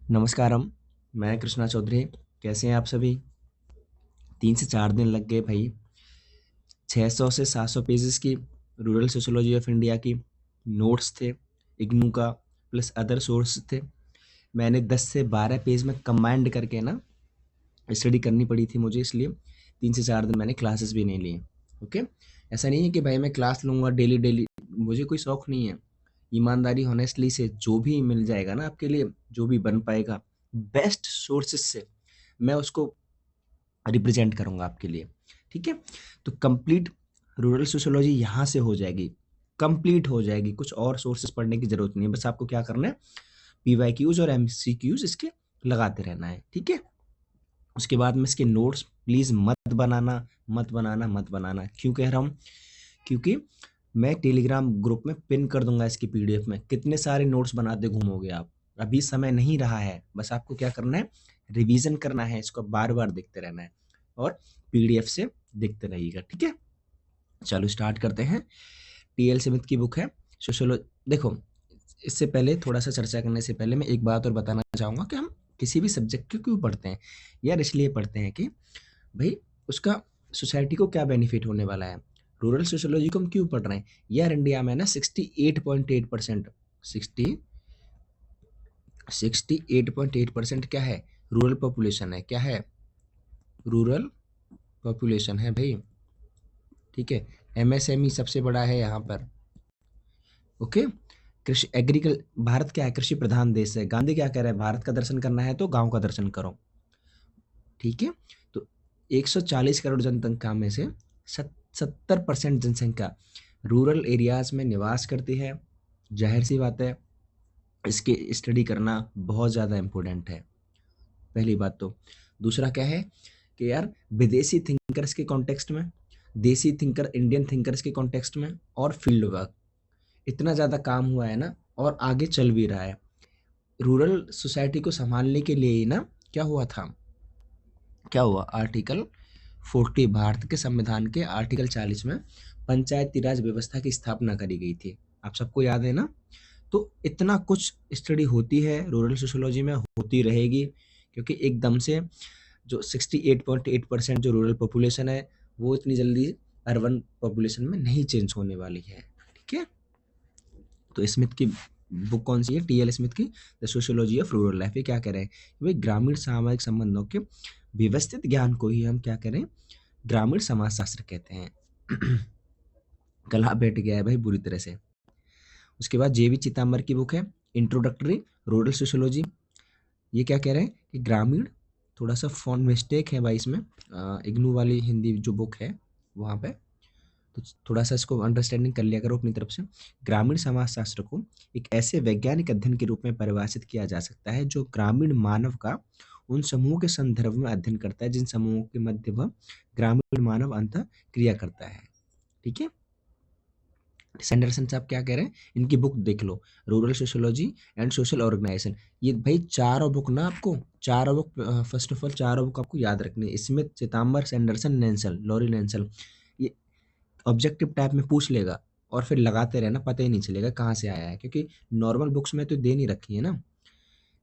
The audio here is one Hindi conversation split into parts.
नमस्कारम, मैं कृष्णा चौधरी। कैसे हैं आप सभी? 3 से 4 दिन लग गए भाई। 600 से 700 पेजेस की रूरल सोशियोलॉजी ऑफ इंडिया की नोट्स थे, इग्नू का प्लस अदर सोर्स थे। मैंने 10 से 12 पेज में कंबाइंड करके ना स्टडी करनी पड़ी थी मुझे, इसलिए 3 से 4 दिन मैंने क्लासेस भी नहीं लिए। ओके, ऐसा नहीं है कि भाई मैं क्लास लूँगा डेली डेली, मुझे कोई शौक नहीं है। ईमानदारी होनेस्टली से जो भी मिल जाएगा ना आपके लिए, जो भी बन पाएगा बेस्ट सोर्सेस से, मैं उसको रिप्रेजेंट करूँगा आपके लिए, ठीक है? तो कंप्लीट रूरल सोशियोलॉजी यहाँ से हो जाएगी, कंप्लीट हो जाएगी, कुछ और सोर्सेस पढ़ने की ज़रूरत नहीं है, बस आपको क्या करना है, पीवाईक्यूज़ और एमसीक्यूज़ इसके लगाते रहना है, ठीक है? उसके बाद में इसके नोट्स प्लीज़ मत बनाना, मत बनाना, मत बनाना। क्यों कह रहा हूँ? क्योंकि मैं टेलीग्राम ग्रुप में पिन कर दूँगा इसकी पीडीएफ में, कितने सारे नोट्स बनाते घूमोगे आप? अभी समय नहीं रहा है, बस आपको क्या करना है, रिवीज़न करना है, इसको बार-बार देखते रहना है और पीडीएफ से देखते रहिएगा, ठीक है? चलो स्टार्ट करते हैं। टीएल स्मिथ की बुक है सोशियोलॉजी। देखो, इससे पहले थोड़ा-सा चर्चा करने से पहले मैं एक बात और बताना चाहूँगा कि हम किसी भी सब्जेक्ट को क्यों पढ़ते हैं? यार इसलिए पढ़ते हैं कि भई उसका सोसाइटी को क्या बेनिफिट होने वाला है। रूरल सोशियोलॉजी को हम क्यों पढ़ रहे हैं? यार इंडिया में ना 68.8% 60 68.8% क्या है? रूरल पॉपुलेशन है। क्या है? रूरल पॉपुलेशन है भई, ठीक है? एमएसएमई सबसे बड़ा है यहाँ पर, ओके? कृषि एग्रीकल भारत क्या है? कृषि प्रधान देश है। गांधी क्या कह रहे हैं? भारत का दर्शन करना है तो गाँव का दर्शन करो, ठीक है? तो 140 करोड़ जनसंख्या में से 70% जनसंख्या रूरल एरियाज में निवास करती है। जाहिर सी बात है, इसकी स्टडी करना बहुत ज़्यादा इम्पोर्टेंट है, पहली बात तो। दूसरा क्या है कि यार विदेशी थिंकर्स के कॉन्टेक्स्ट में, देसी थिंकर इंडियन थिंकर्स के कॉन्टेक्स्ट में और फील्ड वर्क, इतना ज़्यादा काम हुआ है ना और आगे चल भी रहा है। रूरल सोसाइटी को संभालने के लिए ही ना क्या हुआ था, क्या हुआ, आर्टिकल 40 भारत के संविधान के आर्टिकल 40 में पंचायती राज व्यवस्था की स्थापना करी गई थी। आप सबको याद है ना? तो इतना कुछ स्टडी होती है रूरल सोशियोलॉजी में, होती रहेगी, क्योंकि एकदम से जो 68.8% जो रूरल पॉपुलेशन है वो इतनी जल्दी अर्बन पॉपुलेशन में नहीं चेंज होने वाली है, ठीक है? तो स्मिथ की बुक कौन सी है? टीएल स्मिथ की the sociology of rural life. ये क्या कह रहे हैं? वे ग्रामीण सामाजिक संबंधों के व्यवस्थित ज्ञान को ही हम क्या करें, ग्रामीण समाजशास्त्र कहते हैं। गला बैठ गया है भाई बुरी तरह से। उसके बाद जेवी चिदम्बर की बुक है इंट्रोडक्टरी रूरल सोशियोलॉजी। ये क्या कह रहे हैं कि ग्रामीण, थोड़ा सा फॉन्ट मिस्टेक है भाई इसमें, इग्नू वाली हिंदी जो बुक है वहाँ पे, तो थोड़ा सा इसको अंडरस्टैंडिंग कर लिया करो अपनी तरफ से। ग्रामीण समाजशास्त्र को एक ऐसे वैज्ञानिक अध्ययन के रूप में परिभाषित किया जा सकता है जो ग्रामीण मानव का उन समूहों के संदर्भ में अध्ययन करता है जिन समूहों के मध्य वह ग्रामीण मानव अंतः क्रिया करता है, ठीक है? सैंडरसन साहब क्या कह रहे हैं, इनकी बुक देख लो, rural sociology and social organisation. ये भाई चारों बुक ना आपको, चारों बुक फर्स्ट ऑफ ऑल चारों बुक आपको याद रखनी है। Smith, Chidambar, Sanderson, Nelson, Lowry Nelson. ये ऑब्जेक्टिव टाइप में पूछ लेगा और फिर लगाते रहना, पता ही नहीं चलेगा कहाँ से आया है, क्योंकि नॉर्मल बुक्स में तो दे नहीं रखी है ना,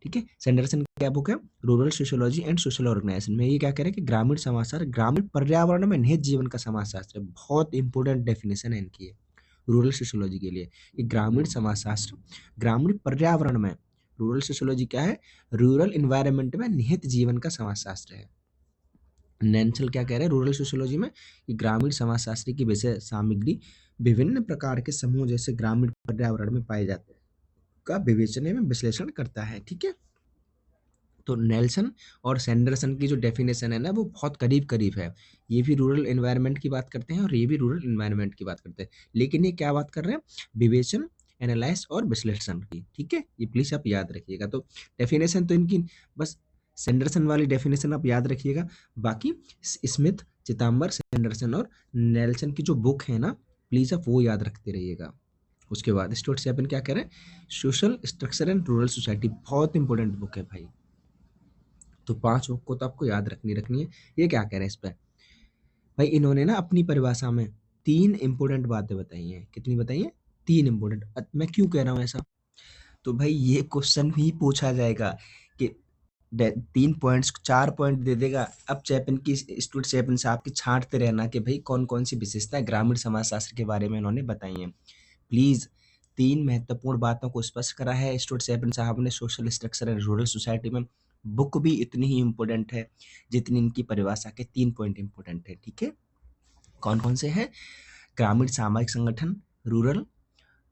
ठीक है? सैंडरसन की क्या बुक है? Rural sociology and social organisation में ये क्या कह रहे हैं कि ग्रामीण समाजशास्त्र ग्रामीण पर्यावरण में निहित जीवन का समाजशास्त्र है। बहुत इंपॉर्टेंट डेफिनेशन है इनकी ये रूरल सोशियोलॉजी के लिए। ये ग्रामीण समाजशास्त्र ग्रामीण पर्यावरण में, रूरल सोशियोलॉजी क्या है? रूरल इन्वायरमेंट में निहित जीवन का समाजशास्त्र है। नेंसल क्या कह रहे हैं रूरल सोशियोलॉजी में कि ग्रामीण समाजशास्त्र की विषय सामग्री विभिन्न प्रकार के समूह जैसे ग्रामीण पर्यावरण में पाए जाते हैं का विवेचन में विश्लेषण करता है, ठीक है? तो नेल्सन और सैंडरसन की जो डेफिनेशन है ना वो बहुत करीब करीब है। ये भी रूरल एनवायरनमेंट की बात करते हैं और ये भी रूरल एनवायरनमेंट की बात करते हैं, लेकिन ये क्या बात कर रहे हैं, विवेचन, एनालाइज और विश्लेषण की, ठीक है? ये प्लीज आप याद रखिएगा। तो डेफिनेशन तो इनकी बस सैंडरसन वाली डेफिनेशन आप याद रखिएगा, बाकी स्मिथ, चिदम्बर, सैंडरसन और नेल्सन की जो बुक है ना, प्लीज आप वो याद रखते रहिएगा। उसके बाद स्टुअर्ट शेपन क्या कह रहे हैं, social structure and rural society, बहुत इंपॉर्टेंट बुक है भाई। तो 5 बुक को तो आपको याद रखनी है। ये क्या कह रहे हैं इस पे, भाई इन्होंने ना अपनी परिभाषा में 3 इंपॉर्टेंट बातें बताई हैं। कितनी बताई हैं? 3 इंपॉर्टेंट। मैं क्यों कह रहा हूँ ऐसा? तो भाई ये क्वेश्चन भी पूछा जाएगा कि 3 पॉइंट्स 4 पॉइंट दे देगा। अब चैपन की स्टूडेंट चैपन साहब की छांटते रहना कि भाई कौन कौन सी विशेषताएं ग्रामीण समाजशास्त्र के बारे में उन्होंने बताई हैं। प्लीज 3 महत्वपूर्ण बातों को स्पष्ट करा है स्टूडेंट चैपन साहब ने social structure and rural society में। बुक भी इतनी ही इम्पोर्टेंट है जितनी इनकी परिभाषा के 3 पॉइंट इम्पोर्टेंट है। ठीक है, कौन कौन से हैं? ग्रामीण सामाजिक संगठन, rural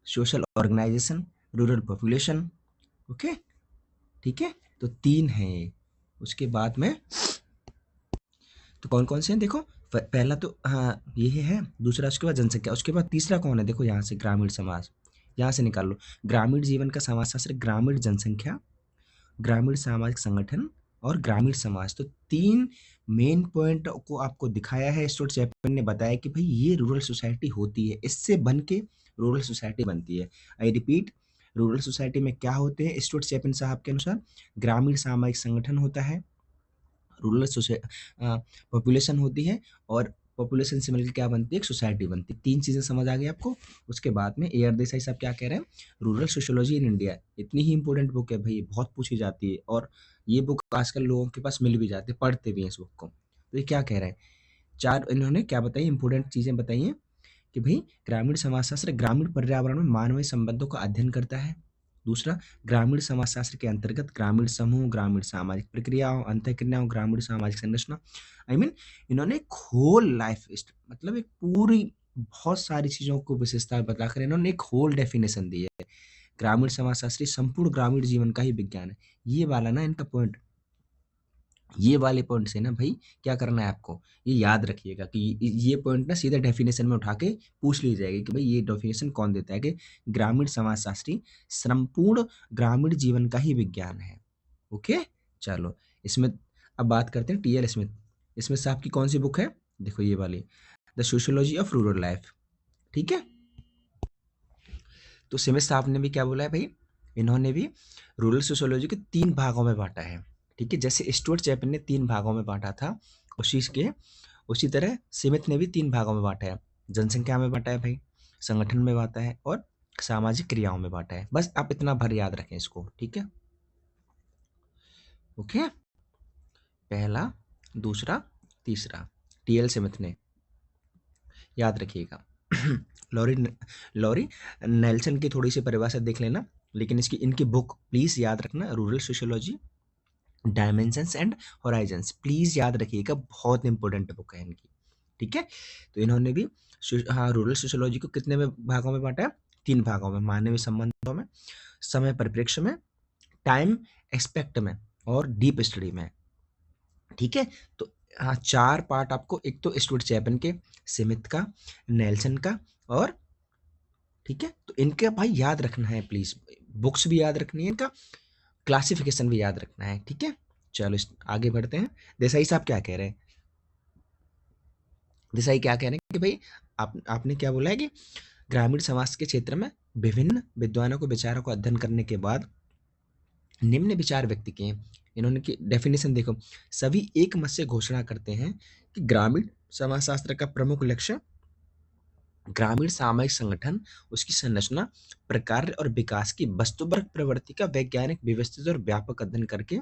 social organisation, rural population. Okay, ठीक है, तो 3 है ये। उसके बाद में तो कौन कौन से हैं देखो, पहला तो हाँ ये है, दूसरा उसके बाद जनसंख्या, उसके बाद तीसरा कौन है देखो यहाँ से ग्रामीण समाज, यहाँ से निकाल लो। ग्रामीण जीवन का समाजशास्त्र, ग्रामीण जनसंख्या, ग्रामीण सामाजिक संगठन और ग्रामीण समाज। तो 3 मेन पॉइंट को आपको दिखाया है। स्टूडेंट चैपन ने बताया कि भाई ये रूरल सोसाइटी होती है, इससे बन के रूरल सोसाइटी बनती है। आई रिपीट, रूरल सोसाइटी में क्या होते हैं स्टूडेंट चैपन साहब के अनुसार? ग्रामीण सामाजिक संगठन होता है, रूरल पॉपुलेशन होती है और पॉपुलेशन से मिलकर क्या बनती है? एक सोसाइटी बनती है। 3 चीज़ें समझ आ गई आपको। उसके बाद में ए आर देसाई साहब क्या कह रहे हैं? रूरल सोशियोलॉजी इन इंडिया, इतनी ही इंपॉर्टेंट बुक है भाई, बहुत पूछी जाती है और ये बुक आजकल लोगों के पास मिल भी जाती है, पढ़ते भी हैं इस बुक को। तो ये क्या कह रहे हैं? 4 इन्होंने क्या बताई, इंपॉर्टेंट चीज़ें बताई हैं कि भाई ग्रामीण समाजशास्त्र ग्रामीण पर्यावरण में मानवीय संबंधों का अध्ययन करता है। दूसरा, ग्रामीण समाजशास्त्र के अंतर्गत ग्रामीण समूह, ग्रामीण सामाजिक प्रक्रियाओं, अंतःक्रियाओं, ग्रामीण सामाजिक संरचना, आई मीन इन्होंने एक होल लाइफ मतलब एक पूरी बहुत सारी चीज़ों को विशेषता बताकर इन्होंने एक होल डेफिनेशन दी है। ग्रामीण समाजशास्त्री संपूर्ण ग्रामीण जीवन का ही विज्ञान है। ये वाला ना इनका पॉइंट, ये वाले पॉइंट से ना भाई क्या करना है आपको, ये याद रखिएगा कि ये पॉइंट ना सीधा डेफिनेशन में उठा के पूछ ली जाएगी कि भाई ये डेफिनेशन कौन देता है कि ग्रामीण समाजशास्त्री संपूर्ण ग्रामीण जीवन का ही विज्ञान है। ओके, चलो इसमें अब बात करते हैं टी एल स्मिथ। स्मिथ साहब की कौन सी बुक है? देखो ये वाली, the sociology of rural life. ठीक है, तो स्मिथ साहब ने भी क्या बोला है भाई, इन्होंने भी रूरल सोशियोलॉजी के 3 भागों में बांटा है। ठीक है, जैसे स्टुअर्ट चैपन ने 3 भागों में बांटा था उसी तरह स्मिथ ने भी 3 भागों में बांटा है। जनसंख्या में बांटा है भाई, संगठन में बांटा है और सामाजिक क्रियाओं में बांटा है। बस आप इतना भर याद रखें इसको। ठीक है, ओके, पहला, दूसरा, तीसरा, टी.एल. स्मिथ ने, याद रखिएगा। लॉरी लॉरी नेल्सन की थोड़ी सी परिभाषा देख लेना, लेकिन इनकी बुक प्लीज याद रखना, rural sociology dimensions and Horizons, please याद रखिएगा, बहुत इंपॉर्टेंट बुक है इनकी। ठीक है, तो इन्होंने भी हाँ रूरल सोशियोलॉजी को कितने में भागों में बांटा है? 3 भागों में, मानवीय संबंधों में, समय परिप्रेक्ष्य में, टाइम एक्सपेक्ट में और डीप स्टडी में। ठीक है, तो हाँ 4 पार्ट आपको, एक तो स्टुअर्ट चैपन के, स्मिथ का, नेल्सन का और ठीक है, तो इनके भाई याद रखना है प्लीज, बुक्स भी याद रखनी है, इनका क्लासिफिकेशन भी याद रखना है। ठीक है, चलो आगे बढ़ते हैं। देसाई साहब क्या कह रहे हैं? देसाई क्या कह रहे हैं कि भाई आपने क्या बोला है कि ग्रामीण समाज के क्षेत्र में विभिन्न विद्वानों को विचारों को अध्ययन करने के बाद निम्न विचार व्यक्त किए हैं। इन्होंने की डेफिनेशन देखो, सभी एक मत से घोषणा करते हैं कि ग्रामीण समाजशास्त्र का प्रमुख लक्ष्य ग्रामीण सामाजिक संगठन, उसकी संरचना, प्रकार और विकास की वस्तुवर्ग प्रवृत्ति का वैज्ञानिक, व्यवस्थित और व्यापक अध्ययन करके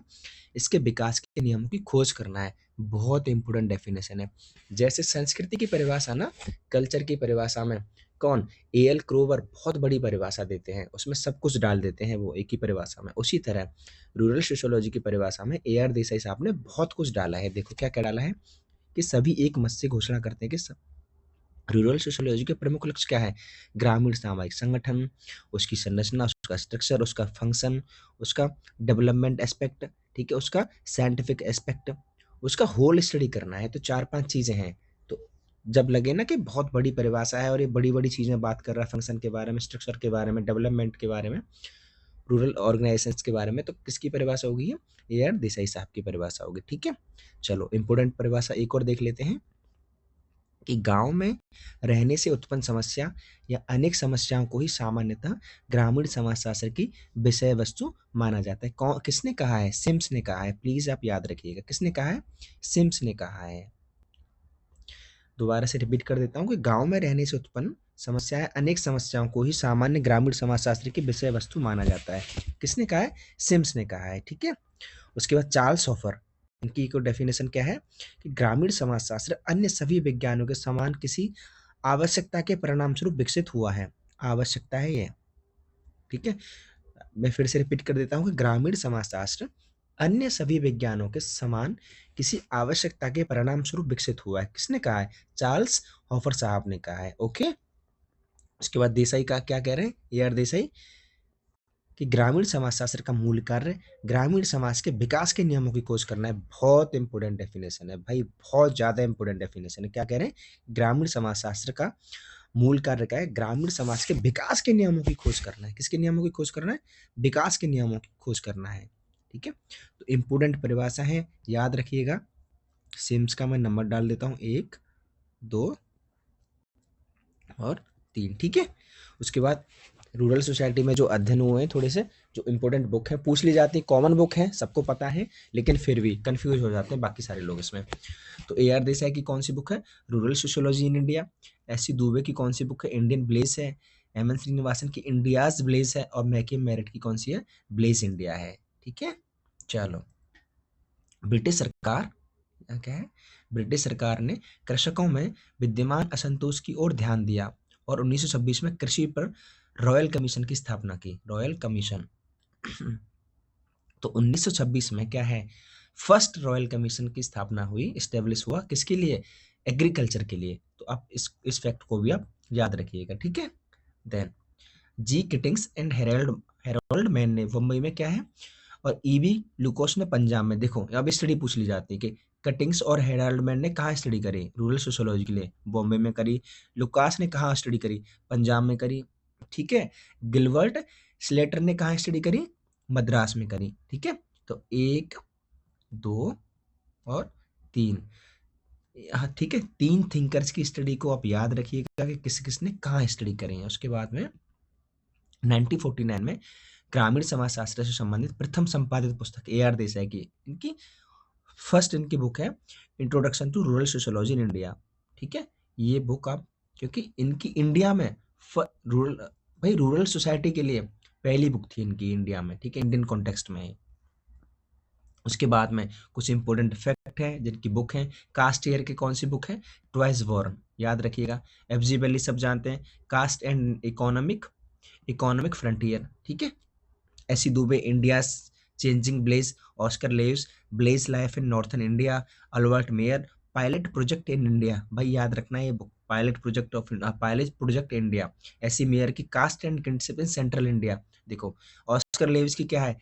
इसके विकास के नियमों की खोज करना है। बहुत इंपॉर्टेंट डेफिनेशन है। जैसे संस्कृति की परिभाषा ना, कल्चर की परिभाषा में कौन, ए एल क्रोवर बहुत बड़ी परिभाषा देते हैं, उसमें सब कुछ डाल देते हैं वो एक ही परिभाषा में। उसी तरह रूरल सोशियोलॉजी की परिभाषा में ए आर देसाई साहब ने बहुत कुछ डाला है। देखो क्या क्या डाला है कि सभी एक मत से घोषणा करते हैं कि रूरल सोशियोलॉजी के प्रमुख लक्ष्य क्या है? ग्रामीण सामाजिक संगठन, उसकी संरचना, उसका स्ट्रक्चर, उसका फंक्शन, उसका डेवलपमेंट एस्पेक्ट, ठीक है, उसका साइंटिफिक एस्पेक्ट, उसका होल स्टडी करना है। तो 4-5 चीज़ें हैं। तो जब लगे ना कि बहुत बड़ी परिभाषा है और ये बड़ी-बड़ी चीज़ें बात कर रहा है, फंक्शन के बारे में, स्ट्रक्चर के बारे में, डेवलपमेंट के बारे में, रूरल ऑर्गेनाइजेशंस के बारे में, तो किसकी परिभाषा होगी? ये आर देसाई साहब की परिभाषा होगी। ठीक है, चलो इंपॉर्टेंट परिभाषा एक और देख लेते हैं कि गांव में रहने से उत्पन्न समस्या या अनेक समस्याओं को ही सामान्यतः ग्रामीण समाजशास्त्र की विषय वस्तु माना जाता है। कौन, किसने कहा है? सिम्स ने कहा है। प्लीज आप याद रखिएगा, किसने कहा है? सिम्स ने कहा है। दोबारा से रिपीट कर देता हूँ कि गांव में रहने से उत्पन्न समस्याएं अनेक समस्याओं को ही सामान्य ग्रामीण समाजशास्त्र की विषय वस्तु माना जाता है। किसने कहा है? सिम्स ने कहा है। ठीक है। उसके बाद चार्ल्स हॉफर, इनकी को डेफिनेशन क्या है कि ग्रामीण समाजशास्त्र अन्य सभी विज्ञानों के समान किसी आवश्यकता के परिणाम स्वरूप विकसित हुआ है। आवश्यकता है ये। ठीक है। मैं फिर से रिपीट कर देता हूँ कि ग्रामीण समाजशास्त्र अन्य सभी विज्ञानों के समान किसी आवश्यकता के परिणाम स्वरूप विकसित हुआ है। किसने कहा है? चार्ल्स हॉफर साहब ने कहा है। ओके। उसके बाद देसाई का क्या कह रहे हैं? ए आर देसाई कि ग्रामीण समाजशास्त्र का मूल कार्य ग्रामीण समाज के विकास के नियमों की खोज करना है। बहुत इंपोर्टेंट डेफिनेशन है भाई, बहुत ज्यादा इंपोर्टेंट डेफिनेशन है। क्या कह रहे हैं? ग्रामीण समाजशास्त्र का मूल कार्य क्या है? ग्रामीण समाज के विकास के नियमों की खोज करना है। किसके नियमों की खोज करना है? विकास के नियमों की खोज करना है। ठीक है। तो इंपोर्टेंट परिभाषा है, याद रखिएगा। सिम्स का मैं नंबर डाल देता हूँ 1, 2 और 3। ठीक है। उसके बाद रूरल सोसाइटी में जो अध्ययन हुए हैं थोड़े से, जो इंपॉर्टेंट बुक है पूछ ली जाती है, कॉमन बुक है, सबको पता है, लेकिन फिर भी कंफ्यूज हो जाते हैं बाकी सारे लोग इसमें। तो ए आर देसाई की कौन सी बुक है? Rural sociology in India. S C Dubey की कौन सी बुक है? इंडियन ब्लेस है। एम एन श्रीनिवासन की इंडियाज ब्लेस है। और मैके मेरिट की कौन सी है? ब्लेस इंडिया है। ठीक है। चलो, ब्रिटिश सरकार क्या है? ब्रिटिश सरकार ने कृषकों में विद्यमान असंतोष की ओर ध्यान दिया और 1926 में कृषि पर रॉयल कमीशन की स्थापना की। रॉयल कमीशन तो 1926 में क्या है? फर्स्ट रॉयल कमीशन की स्थापना हुई, एस्टेब्लिश हुआ। किसके लिए? एग्रीकल्चर के लिए। तो आप इस फैक्ट को भी आप याद रखिएगा। ठीक है। Then G Keatinge and Harold Mann ने मुंबई में क्या है, और ईबी लुकोस ने पंजाब में। देखो अब स्टडी पूछ ली जाती है कि कटिंग्स और हेराल्ड मैन ने कहाँ स्टडी करी? रूरल सोशियोलॉजी के लिए बॉम्बे में करी। लुकास ने कहाँ स्टडी करी? पंजाब में करी। ठीक है। गिलवर्ट स्लेटर ने कहाँ स्टडी करी? मद्रास में करी। ठीक है। तो 1, 2 और 3। हाँ ठीक है, 3 थिंकर्स की स्टडी को आप याद रखिएगा कि किस किसने कहाँ स्टडी करी है। उसके बाद में 1949 में ग्रामीण समाजशास्त्र से संबंधित प्रथम संपादित पुस्तक ए आर देसाई की, इनकी फर्स्ट इनकी बुक है introduction to rural sociology in India. ठीक है। ये बुक आप, क्योंकि इनकी इंडिया में रूरल, भाई रूरल सोसाइटी के लिए पहली बुक थी इनकी इंडिया में। ठीक है। इंडियन कॉन्टेक्स्ट में। उसके बाद में कुछ इंपॉर्टेंट फैक्ट है जिनकी बुक है। कास्ट ईयर की कौन सी बुक है? ट्वाइस बॉर्न, याद रखिएगा। एफ जी बेली सब जानते हैं। Caste and economic frontier. ठीक है। S C Dube India changing villages. Oscar Lewis village life in northern India. Albert Mayer pilot project in India. भाई याद रखना ये book, pilot project India. A C Mayer की caste and kinship in central India. देखो ऑस्कर लेव्स की क्या है?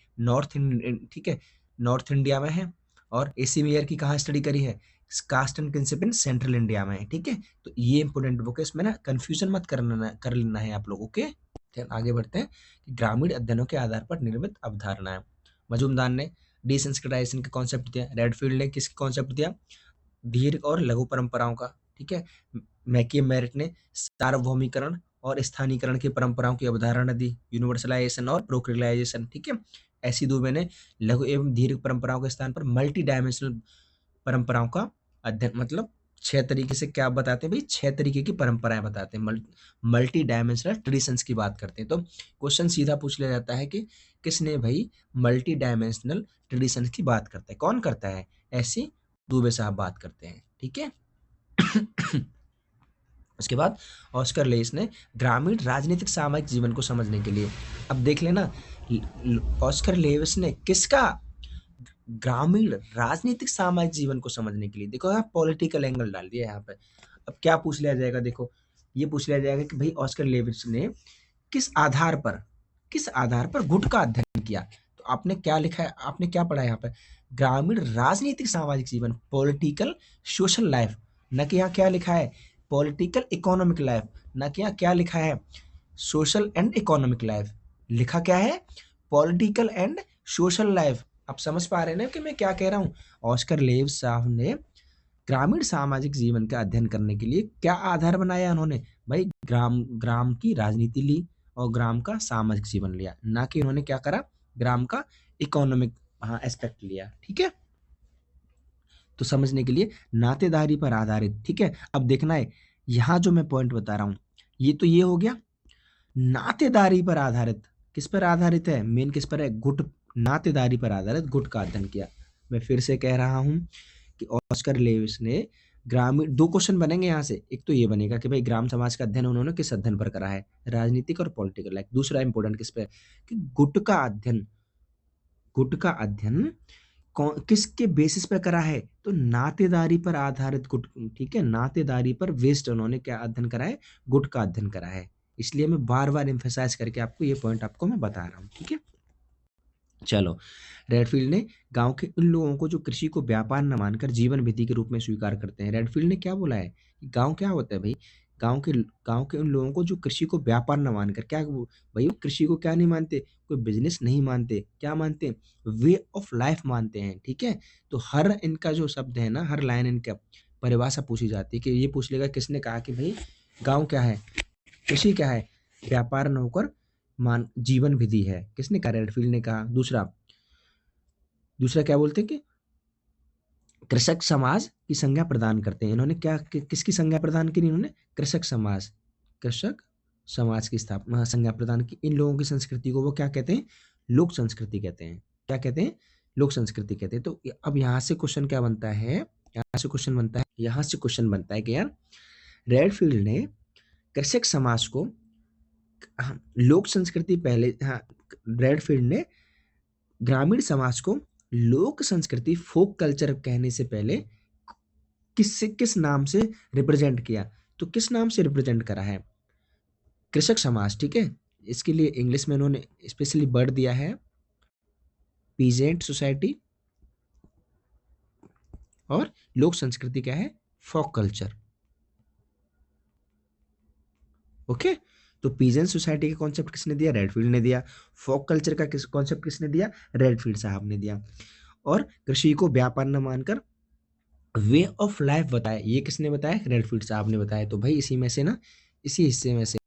ठीक है, नॉर्थ इंडिया में है। और एसी मेयर की कहाँ स्टडी करी है? Caste and kinship in central India में है। ठीक है। तो ये इंपोर्टेंट बुक है, इसमें ना कंफ्यूजन मत कर लेना है आप लोग। ओके। आगे बढ़ते हैं कि ग्रामीण अध्ययनों के आधार पर निर्मित अवधारणाएं। मजूमदार ने डिसेंसिटाइजेशन का कॉन्सेप्ट दिया। रेडफील्ड ने किसका कॉन्सेप्ट दिया? दीर्घ और लघु परंपराओं का। ठीक है। मैकी मेरिट ने सार्वभौमिकरण और स्थानीयकरण की परंपराओं की अवधारणा दी। यूनिवर्सलाइजेशन और प्रोक्रियलाइजेशन। ठीक है। ऐसी दुबे ने लघु एवं दीर्घ परंपराओं के स्थान पर मल्टी डायमेंशनल परंपराओं का अध्ययन, मतलब 6 तरीके से क्या बताते हैं भाई? 6 तरीके की परंपराएं बताते हैं, मल्टी डायमेंशनल ट्रेडिशंस की बात करते हैं। तो क्वेश्चन सीधा पूछ लिया जाता है कि किसने भाई मल्टी डायमेंशनल ट्रेडिशंस की बात करता है? कौन करता है? ऐसी दुबे साहब बात करते हैं। ठीक है। उसके बाद ऑस्कर लेस ने ग्रामीण राजनीतिक सामाजिक जीवन को समझने के लिए, अब देख लेना, ऑस्कर लेविस ने किसका? ग्रामीण राजनीतिक सामाजिक जीवन को समझने के लिए। देखो यहाँ पॉलिटिकल एंगल डाल दिया यहाँ पे। अब क्या पूछ लिया जाएगा? देखो ये पूछ लिया जाएगा कि भाई ऑस्कर लेविस ने किस आधार पर गुट का अध्ययन किया? तो आपने क्या लिखा है, आपने क्या पढ़ा है यहाँ पे? ग्रामीण राजनीतिक सामाजिक जीवन, पॉलिटिकल सोशल लाइफ। न कि यहाँ क्या लिखा है? Political economic life. न कि यहाँ क्या लिखा है? Social and economic life. लिखा क्या है? Political and social life. आप समझ पा रहे हैं ना कि मैं क्या कह रहा हूँ? ऑस्कर लेविस साहब ने ग्रामीण सामाजिक जीवन का अध्ययन करने के लिए क्या आधार बनाया उन्होंने? भाई ग्राम की राजनीति ली और ग्राम का सामाजिक जीवन लिया, ना कि उन्होंने क्या करा? ग्राम का इकोनॉमिक एस्पेक्ट लिया। ठीक है। तो समझने के लिए नातेदारी पर आधारित। ठीक है। अब देखना है यहाँ जो मैं पॉइंट बता रहा हूँ, ये तो ये हो गया नातेदारी पर आधारित। किस पर आधारित है? मेन किस पर है? गुट। नातेदारी पर आधारित गुट का अध्ययन किया। मैं फिर से कह रहा हूं कि ऑस्कर लेविस ने ग्रामीण, दो क्वेश्चन बनेंगे यहाँ से। एक तो ये बनेगा कि भाई ग्राम समाज का अध्ययन उन्होंने किस अध्ययन पर करा है? राजनीतिक और पॉलिटिकल। लाइक दूसरा इंपॉर्टेंट किस पे है? कि गुट का अध्ययन, गुट का अध्ययन किसके बेसिस पे करा है? तो नातेदारी पर आधारित गुट। ठीक है, नातेदारी पर बेस्ड उन्होंने क्या अध्ययन करा है? गुट का अध्ययन करा है। इसलिए मैं बार बार एम्फेसाइज करके आपको ये पॉइंट आपको मैं बता रहा हूँ। ठीक है, चलो। रेडफील्ड ने गांव के उन लोगों को जो कृषि को व्यापार न मानकर जीवन विधि के रूप में स्वीकार करते हैं। रेडफील्ड ने क्या बोला है कि गांव क्या होता है भाई? गांव के उन लोगों को जो कृषि को व्यापार न मानकर, क्या भाई वो कृषि को क्या नहीं मानते? कोई बिजनेस नहीं मानते, क्या मानते? वे ऑफ लाइफ मानते हैं। ठीक है, तो हर इनका जो शब्द है ना, हर लाइन इनका परिभाषा पूछी जाती है कि ये पूछ लेगा किसने कहा कि भाई गाँव क्या है, कृषि क्या है? व्यापार न होकर मान जीवन विधि है। किसने कहा? रेडफील्ड ने कहा। दूसरा दूसरा क्या बोलते हैं कि कृषक समाज की संज्ञा प्रदान करते हैं। इन्होंने क्या किसकी संज्ञा प्रदान की? इन्होंने कृषक समाज, कृषक समाज की स्थापना संज्ञा प्रदान की। इन लोगों की संस्कृति को वो क्या कहते हैं? लोक संस्कृति कहते हैं। क्या कहते हैं? लोक संस्कृति कहते हैं। तो अब यहाँ से क्वेश्चन क्या बनता है? यहाँ से क्वेश्चन बनता है कि यार रेडफील्ड ने कृषक समाज को, हाँ, लोक संस्कृति पहले, हाँ, रेडफील्ड ने ग्रामीण समाज को लोक संस्कृति, फोक कल्चर कहने से पहले किस नाम से रिप्रेजेंट किया? तो किस नाम से रिप्रेजेंट करा है? कृषक समाज। ठीक है, इसके लिए इंग्लिश में उन्होंने स्पेशली वर्ड दिया है पीजेंट सोसाइटी, और लोक संस्कृति क्या है? Folk culture. ओके, तो पीजेंट सोसाइटी का कॉन्सेप्ट किसने दिया? रेडफील्ड ने दिया। फोक कल्चर का कॉन्सेप्ट किसने दिया? रेडफील्ड साहब ने दिया। और कृषि को व्यापार न मानकर वे ऑफ लाइफ बताया, ये किसने बताया? रेडफील्ड साहब ने बताया। तो भाई इसी में से ना, इसी हिस्से में से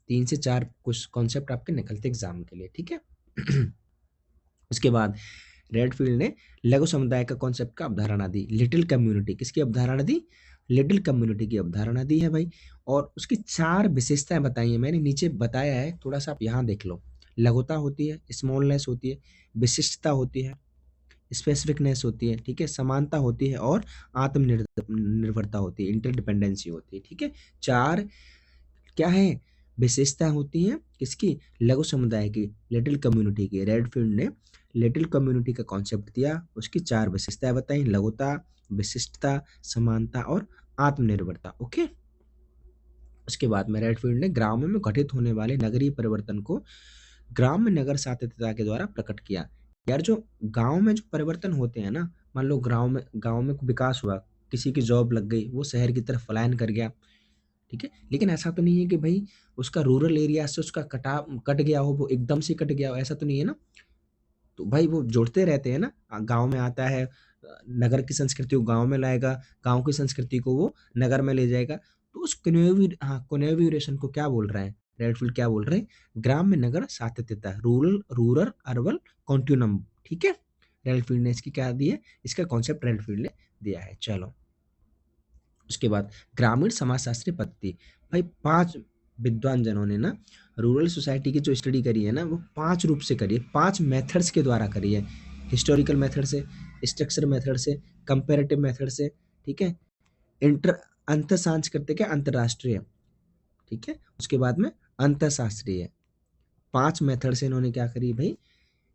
3 से 4 कुछ कॉन्सेप्ट आपके निकलते एग्जाम के लिए। ठीक है उसके बाद रेडफील्ड ने लघु समुदाय का कॉन्सेप्ट का अवधारणा दी। लिटिल कम्युनिटी, किसकी अवधारणा दी? लिटिल कम्युनिटी की अवधारणा दी है भाई। और उसकी 4 विशेषताएं बताई है, मैंने नीचे बताया है, थोड़ा सा आप यहाँ देख लो। लघुता होती है, स्मॉलनेस होती है, विशिष्टता होती है, स्पेसिफिकनेस होती है, ठीक है, समानता होती है, और आत्मनिर्भरता होती है, इंटरडिपेंडेंसी होती है। ठीक है, 4 क्या है? विशेषताएं होती हैं किसकी? लघु समुदाय की, लिटिल कम्युनिटी की। रेडफील्ड ने लिटिल कम्युनिटी का कॉन्सेप्ट दिया, उसकी 4 विशेषताएं बताई, लघुता, विशिष्टता, समानता और आत्मनिर्भरता। ओके, उसके बाद में रेडफील्ड ने ग्रामों में घटित होने वाले नगरीय परिवर्तन को ग्राम नगर सातत्यता के द्वारा प्रकट किया। यार जो गांव में जो परिवर्तन होते हैं ना, मान लो गांव में विकास हुआ, किसी की जॉब लग गई, वो शहर की तरफ पलायन कर गया। ठीक है, लेकिन ऐसा तो नहीं है कि भाई उसका रूरल एरिया से उसका कट गया हो, वो एकदम से कट गया हो, ऐसा तो नहीं है ना। तो भाई वो जुड़ते रहते हैं ना। गांव में आता है, नगर की संस्कृति को गांव में लाएगा, गांव की संस्कृति को वो नगर में ले जाएगा। तो उस कन्वेरिएशन को क्या बोल रहे हैं? रेडफील्ड क्या बोल रहे हैं? ग्राम में नगर सातत्यता, रूरल रूरल अर्बन कॉन्टिन्यूम। ठीक है, रेडफील्ड ने इसकी क्या दी है? इसका कॉन्सेप्ट रेडफील्ड ने दिया है। चलो, उसके बाद ग्रामीण समाजशास्त्री पद्धति। भाई 5 विद्वान जनों ने ना रूरल सोसाइटी की जो स्टडी करी है ना, वो 5 रूप से करी है, 5 मेथड्स के द्वारा करी है। हिस्टोरिकल मेथड से, स्ट्रक्चर मेथड से, कंपेरेटिव मेथड से, ठीक है, इंटर अंतर सांस्कृतिक है, अंतरराष्ट्रीय, ठीक है, उसके बाद में अंतरशास्त्रीय। 5 मेथड से इन्होंने क्या करी भाई?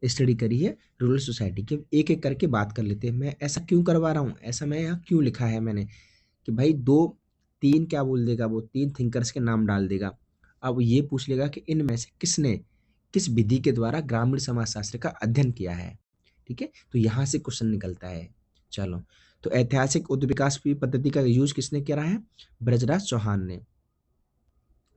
स्टडी करी है रूरल सोसाइटी की। एक एक करके बात कर लेते हैं। मैं ऐसा क्यों करवा रहा हूँ, ऐसा मैं यहाँ क्यों लिखा है मैंने कि भाई 2-3 क्या बोल देगा, वो 3 थिंकर्स के नाम डाल देगा। अब ये पूछ लेगा कि इनमें से किसने किस विधि के द्वारा ग्रामीण समाजशास्त्र का अध्ययन किया है। ठीक है, तो यहाँ से क्वेश्चन निकलता है। चलो, तो ऐतिहासिक उद्ध विकास की पद्धति का यूज किसने करा है? ब्रजराज चौहान ने।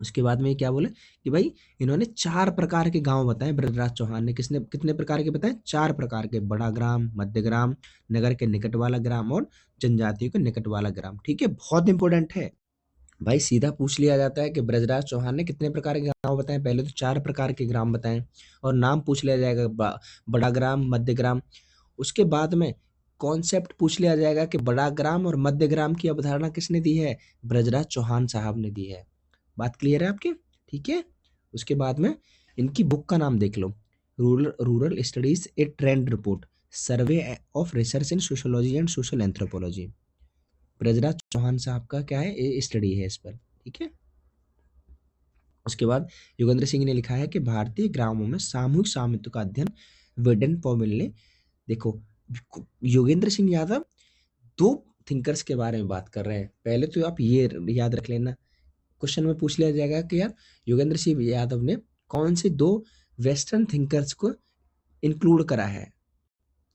उसके बाद में ये क्या बोले कि भाई इन्होंने 4 प्रकार के गांव बताए। ब्रजराज चौहान ने किसने कितने प्रकार के बताए? 4 प्रकार के। बड़ा ग्राम, मध्य ग्राम, नगर के निकट वाला ग्राम और जनजातियों के निकट वाला ग्राम। ठीक है, बहुत इंपॉर्टेंट है भाई। सीधा पूछ लिया जाता है कि ब्रजराज चौहान ने कितने प्रकार के गांव बताए? पहले तो 4 प्रकार के ग्राम बताएं, और नाम पूछ लिया जाएगा, बड़ा ग्राम, मध्य ग्राम। उसके बाद में कॉन्सेप्ट पूछ लिया जाएगा कि बड़ा ग्राम और मध्य ग्राम की अवधारणा किसने दी है? ब्रजराज चौहान साहब ने दी है। बात क्लियर है आपकी? ठीक है। उसके बाद में इनकी बुक का नाम देख लो, rural studies a trend report, survey of research in sociology and social anthropology. Brajraj Chauhan साहब का क्या है, ये स्टडी है इस पर। ठीक है। उसके बाद योगेंद्र सिंह ने लिखा है कि भारतीय ग्रामों में सामूहिक स्वामित्व का अध्ययन वेडन पॉवेल ने। देखो, योगेंद्र सिंह यादव दो थिंकर्स के बारे में बात कर रहे हैं। पहले तो आप ये याद रख लेना, क्वेश्चन में पूछ लिया जाएगा कि यार योगेंद्र सिंह यादव ने कौन से दो वेस्टर्न थिंकर्स को इंक्लूड करा है।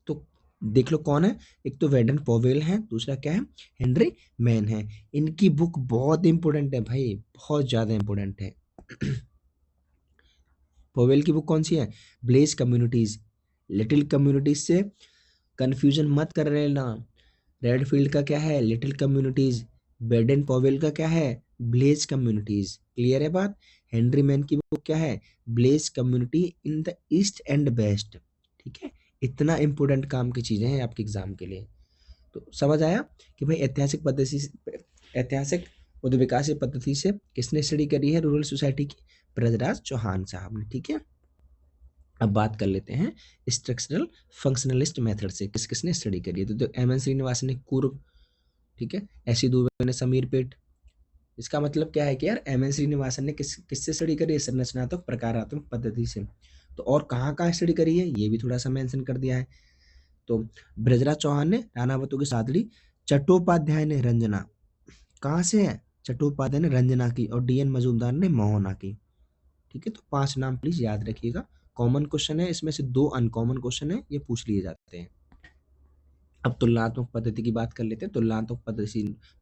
तो देख लो कौन है, एक तो वेडन पॉवेल है, दूसरा क्या है, हेनरी मैन है। इनकी बुक बहुत इंपॉर्टेंट है भाई, बहुत ज्यादा इंपॉर्टेंट है। पॉवेल की बुक कौन सी है, ब्लेज कम्युनिटीज। लिटिल कम्युनिटीज से कंफ्यूजन मत कर लेना। रेडफील्ड का क्या है, लिटिल कम्युनिटीज। बेडन पॉवेल का क्या है, ब्लेज कम्युनिटीज। क्लियर है बात? हेनरी मैन की बुक क्या है, village community in the east and west. ठीक है। इतना इंपॉर्टेंट काम की चीजें हैं आपके एग्जाम के लिए। तो समझ आया कि भाई ऐतिहासिक उद्विकासीय पद्धति से किसने स्टडी करी है रूरल सोसाइटी की, ब्रजराज चौहान साहब ने। ठीक है। अब बात कर लेते हैं स्ट्रक्चरल फंक्शनलिस्ट मेथड से किस किसने स्टडी करी है। तो एम एन श्रीनिवासन ने कुर्ग, ठीक है, एस सी दुबे ने समीरपेट। इसका मतलब क्या है कि यार एम एन श्रीनिवासन ने किससे स्टडी करी है, संरचनात्मक प्रकारात्मक पद्धति से। तो और कहाँ कहाँ स्टडी करी है ये भी थोड़ा सा मेंशन कर दिया है। तो ब्रजराज चौहान ने रानावतों की सादड़ी, चट्टोपाध्याय ने रंजना, कहाँ से है, चट्टोपाध्याय ने रंजना की, और डी एन मजूमदार ने मोहना की। ठीक है। तो 5 नाम प्लीज याद रखिएगा। कॉमन क्वेश्चन है, इसमें से 2 अनकॉमन क्वेश्चन है, ये पूछ लिए जाते हैं। अब तुलनात्मक पद्धति की बात कर लेते हैं। तुलनात्मक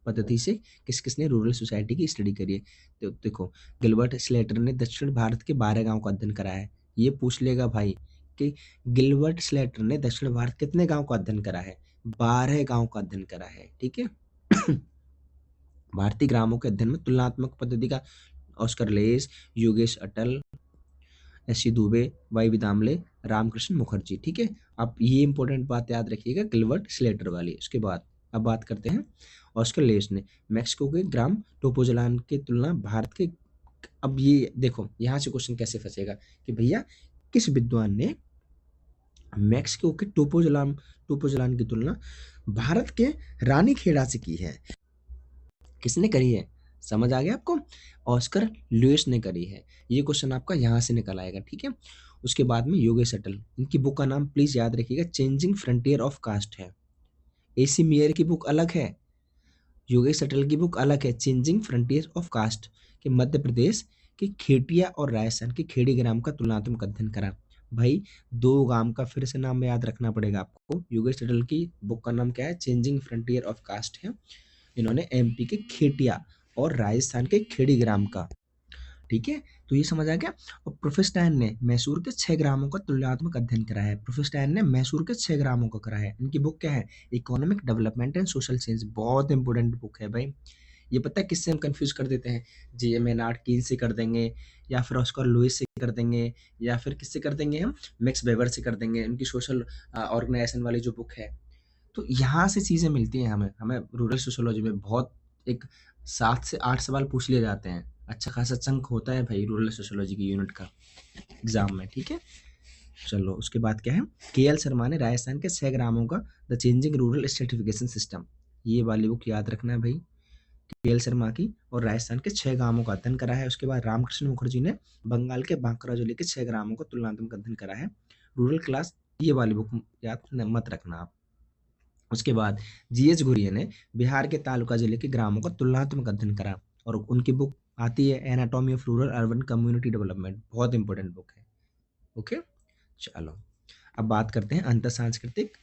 पद्धति से किस किसने रूरल सोसाइटी की स्टडी करी है। तो देखो, गिलबर्ट स्लेटर ने दक्षिण भारत के 12 गांव का अध्ययन करा है। ये पूछ लेगा भाई कि गिलबर्ट स्लेटर ने दक्षिण भारत कितने गांव का अध्ययन करा है, 12 गांव का अध्ययन करा है। ठीक है। भारतीय ग्रामों के अध्ययन में तुलनात्मक पद्धति का Oscar Lewis, Yogesh Atal, S C Dubey, Y विदामले, रामकृष्ण मुखर्जी। ठीक है। आप ये इंपॉर्टेंट बात याद रखिएगा, गिलबर्ट स्लेटर वाली। उसके बाद अब बात करते हैं ऑस्कर लेस ने मैक्सिको के ग्राम टोपोजलान की तुलना भारत के। अब ये देखो यहाँ से क्वेश्चन कैसे फंसेगा कि भैया किस विद्वान ने मैक्सिको के टोपोजलान की तुलना भारत के रानीखेड़ा से की है। किसने करी है, समझ आ गया आपको? ऑस्कर लुइस ने करी है। ये क्वेश्चन आपका यहाँ से निकल आएगा। ठीक है। उसके बाद में योगेश अटल, इनकी बुक का नाम प्लीज याद रखिएगा, चेंजिंग फ्रंटियर ऑफ कास्ट है। एसी मेयर की बुक अलग है, योगेश अटल की बुक अलग है, चेंजिंग फ्रंटियर ऑफ कास्ट। के मध्य प्रदेश के खेटिया और राजस्थान के खेड़ी ग्राम का तुलनात्मक अध्ययन करा। भाई 2 गांव का फिर से नाम याद रखना पड़ेगा आपको। योगेश अटल की बुक का नाम क्या है, चेंजिंग फ्रंटियर ऑफ कास्ट है। इन्होंने एमपी के खेटिया और राजस्थान के खेड़ी ग्राम का। ठीक है। तो ये समझ आ गया। और प्रोफेस्टाइन ने मैसूर के 6 ग्रामों का तुलनात्मक अध्ययन करा है। प्रोफेस्टाइन ने मैसूर के 6 ग्रामों का करा है। इनकी बुक क्या है, economic development and social change. बहुत इंपॉर्टेंट बुक है भाई। ये पता है किससे हम कंफ्यूज कर देते हैं, जे मेनार्ड कीन से कर देंगे, या फिर ऑस्कर लुइस से कर देंगे, या फिर किससे कर देंगे हम, मैक्स वेबर से कर देंगे। उनकी सोशल ऑर्गेनाइजेशन वाली जो बुक है। तो यहाँ से चीज़ें मिलती हैं हमें हमें रूरल सोशियोलॉजी में बहुत एक 7 से 8 सवाल पूछ लिए जाते हैं। अच्छा खासा चंक होता है भाई रूरल सोशियोलॉजी की यूनिट का एग्जाम में। ठीक है। चलो उसके बाद क्या है, के.एल. शर्मा ने राजस्थान के 6 ग्रामों का the changing rural stratification system. ये वाली बुक याद रखना है भाई, के.एल. शर्मा की, और राजस्थान के 6 ग्रामों का अध्ययन करा है। उसके बाद रामकृष्ण मुखर्जी ने बंगाल के बांकुरा जिले के 6 ग्रामों का तुलनात्मक अध्ययन करा है। रूरल क्लास, ये वाली बुक याद मत रखना आप। उसके बाद जी.एच. घुरिये ने बिहार के तालुका जिले के ग्रामों का तुलनात्मक अध्ययन करा, और उनकी बुक आती है anatomy of rural urban community development. बहुत इंपॉर्टेंट बुक है। ओके। चलो अब बात करते हैं अंतर सांस्कृतिक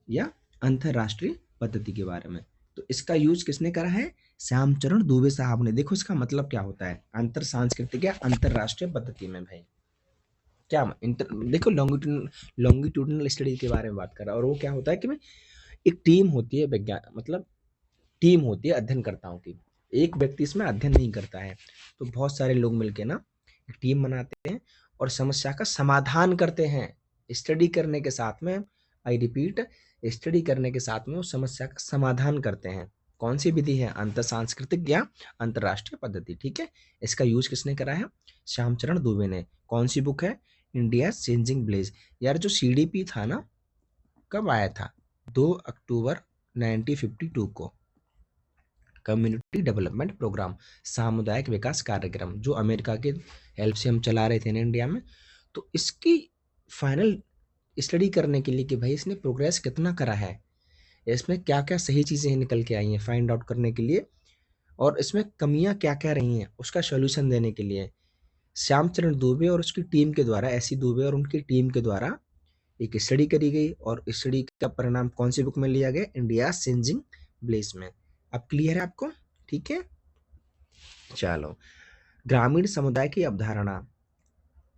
या अंतरराष्ट्रीय पद्धति के बारे में। तो इसका यूज किसने करा है, श्यामचरण दुबे साहब ने। देखो इसका मतलब क्या होता है, अंतर सांस्कृतिक या अंतरराष्ट्रीय पद्धति में भाई क्या देखो लॉन्गिट्यूडनल स्टडी के बारे में बात कर रहा है। और वो क्या होता है कि एक टीम होती है, विज्ञान मतलब टीम होती है अध्ययनकर्ताओं की, एक व्यक्ति इसमें अध्ययन नहीं करता है। तो बहुत सारे लोग मिलके ना एक टीम बनाते हैं और समस्या का समाधान करते हैं। स्टडी करने के साथ में, आई रिपीट, स्टडी करने के साथ में वो समस्या का समाधान करते हैं। कौन सी विधि है? अंतर सांस्कृतिक या अंतरराष्ट्रीय पद्धति। ठीक है, इसका यूज किसने करा है? श्यामचरण दुबे ने। कौन सी बुक है? India changing village. यार जो सीडीपी था ना, कब आया था? 2 अक्टूबर 1952 को। कम्युनिटी डेवलपमेंट प्रोग्राम, सामुदायिक विकास कार्यक्रम, जो अमेरिका के हेल्प से हम चला रहे थे ना इंडिया में। तो इसकी फाइनल स्टडी करने के लिए कि भाई इसने प्रोग्रेस कितना करा है, इसमें क्या क्या सही चीज़ें निकल के आई हैं, फाइंड आउट करने के लिए, और इसमें कमियां क्या क्या रही हैं उसका सोल्यूशन देने के लिए श्यामचरण दुबे और उसकी टीम के द्वारा, ऐसी दुबे और उनकी टीम के द्वारा एक स्टडी करी गई, और स्टडी का परिणाम कौन सी बुक में लिया गया? इंडिया चेंजिंग ब्लेज में। अब क्लियर है आपको? ठीक है, चलो। ग्रामीण समुदाय की अवधारणा,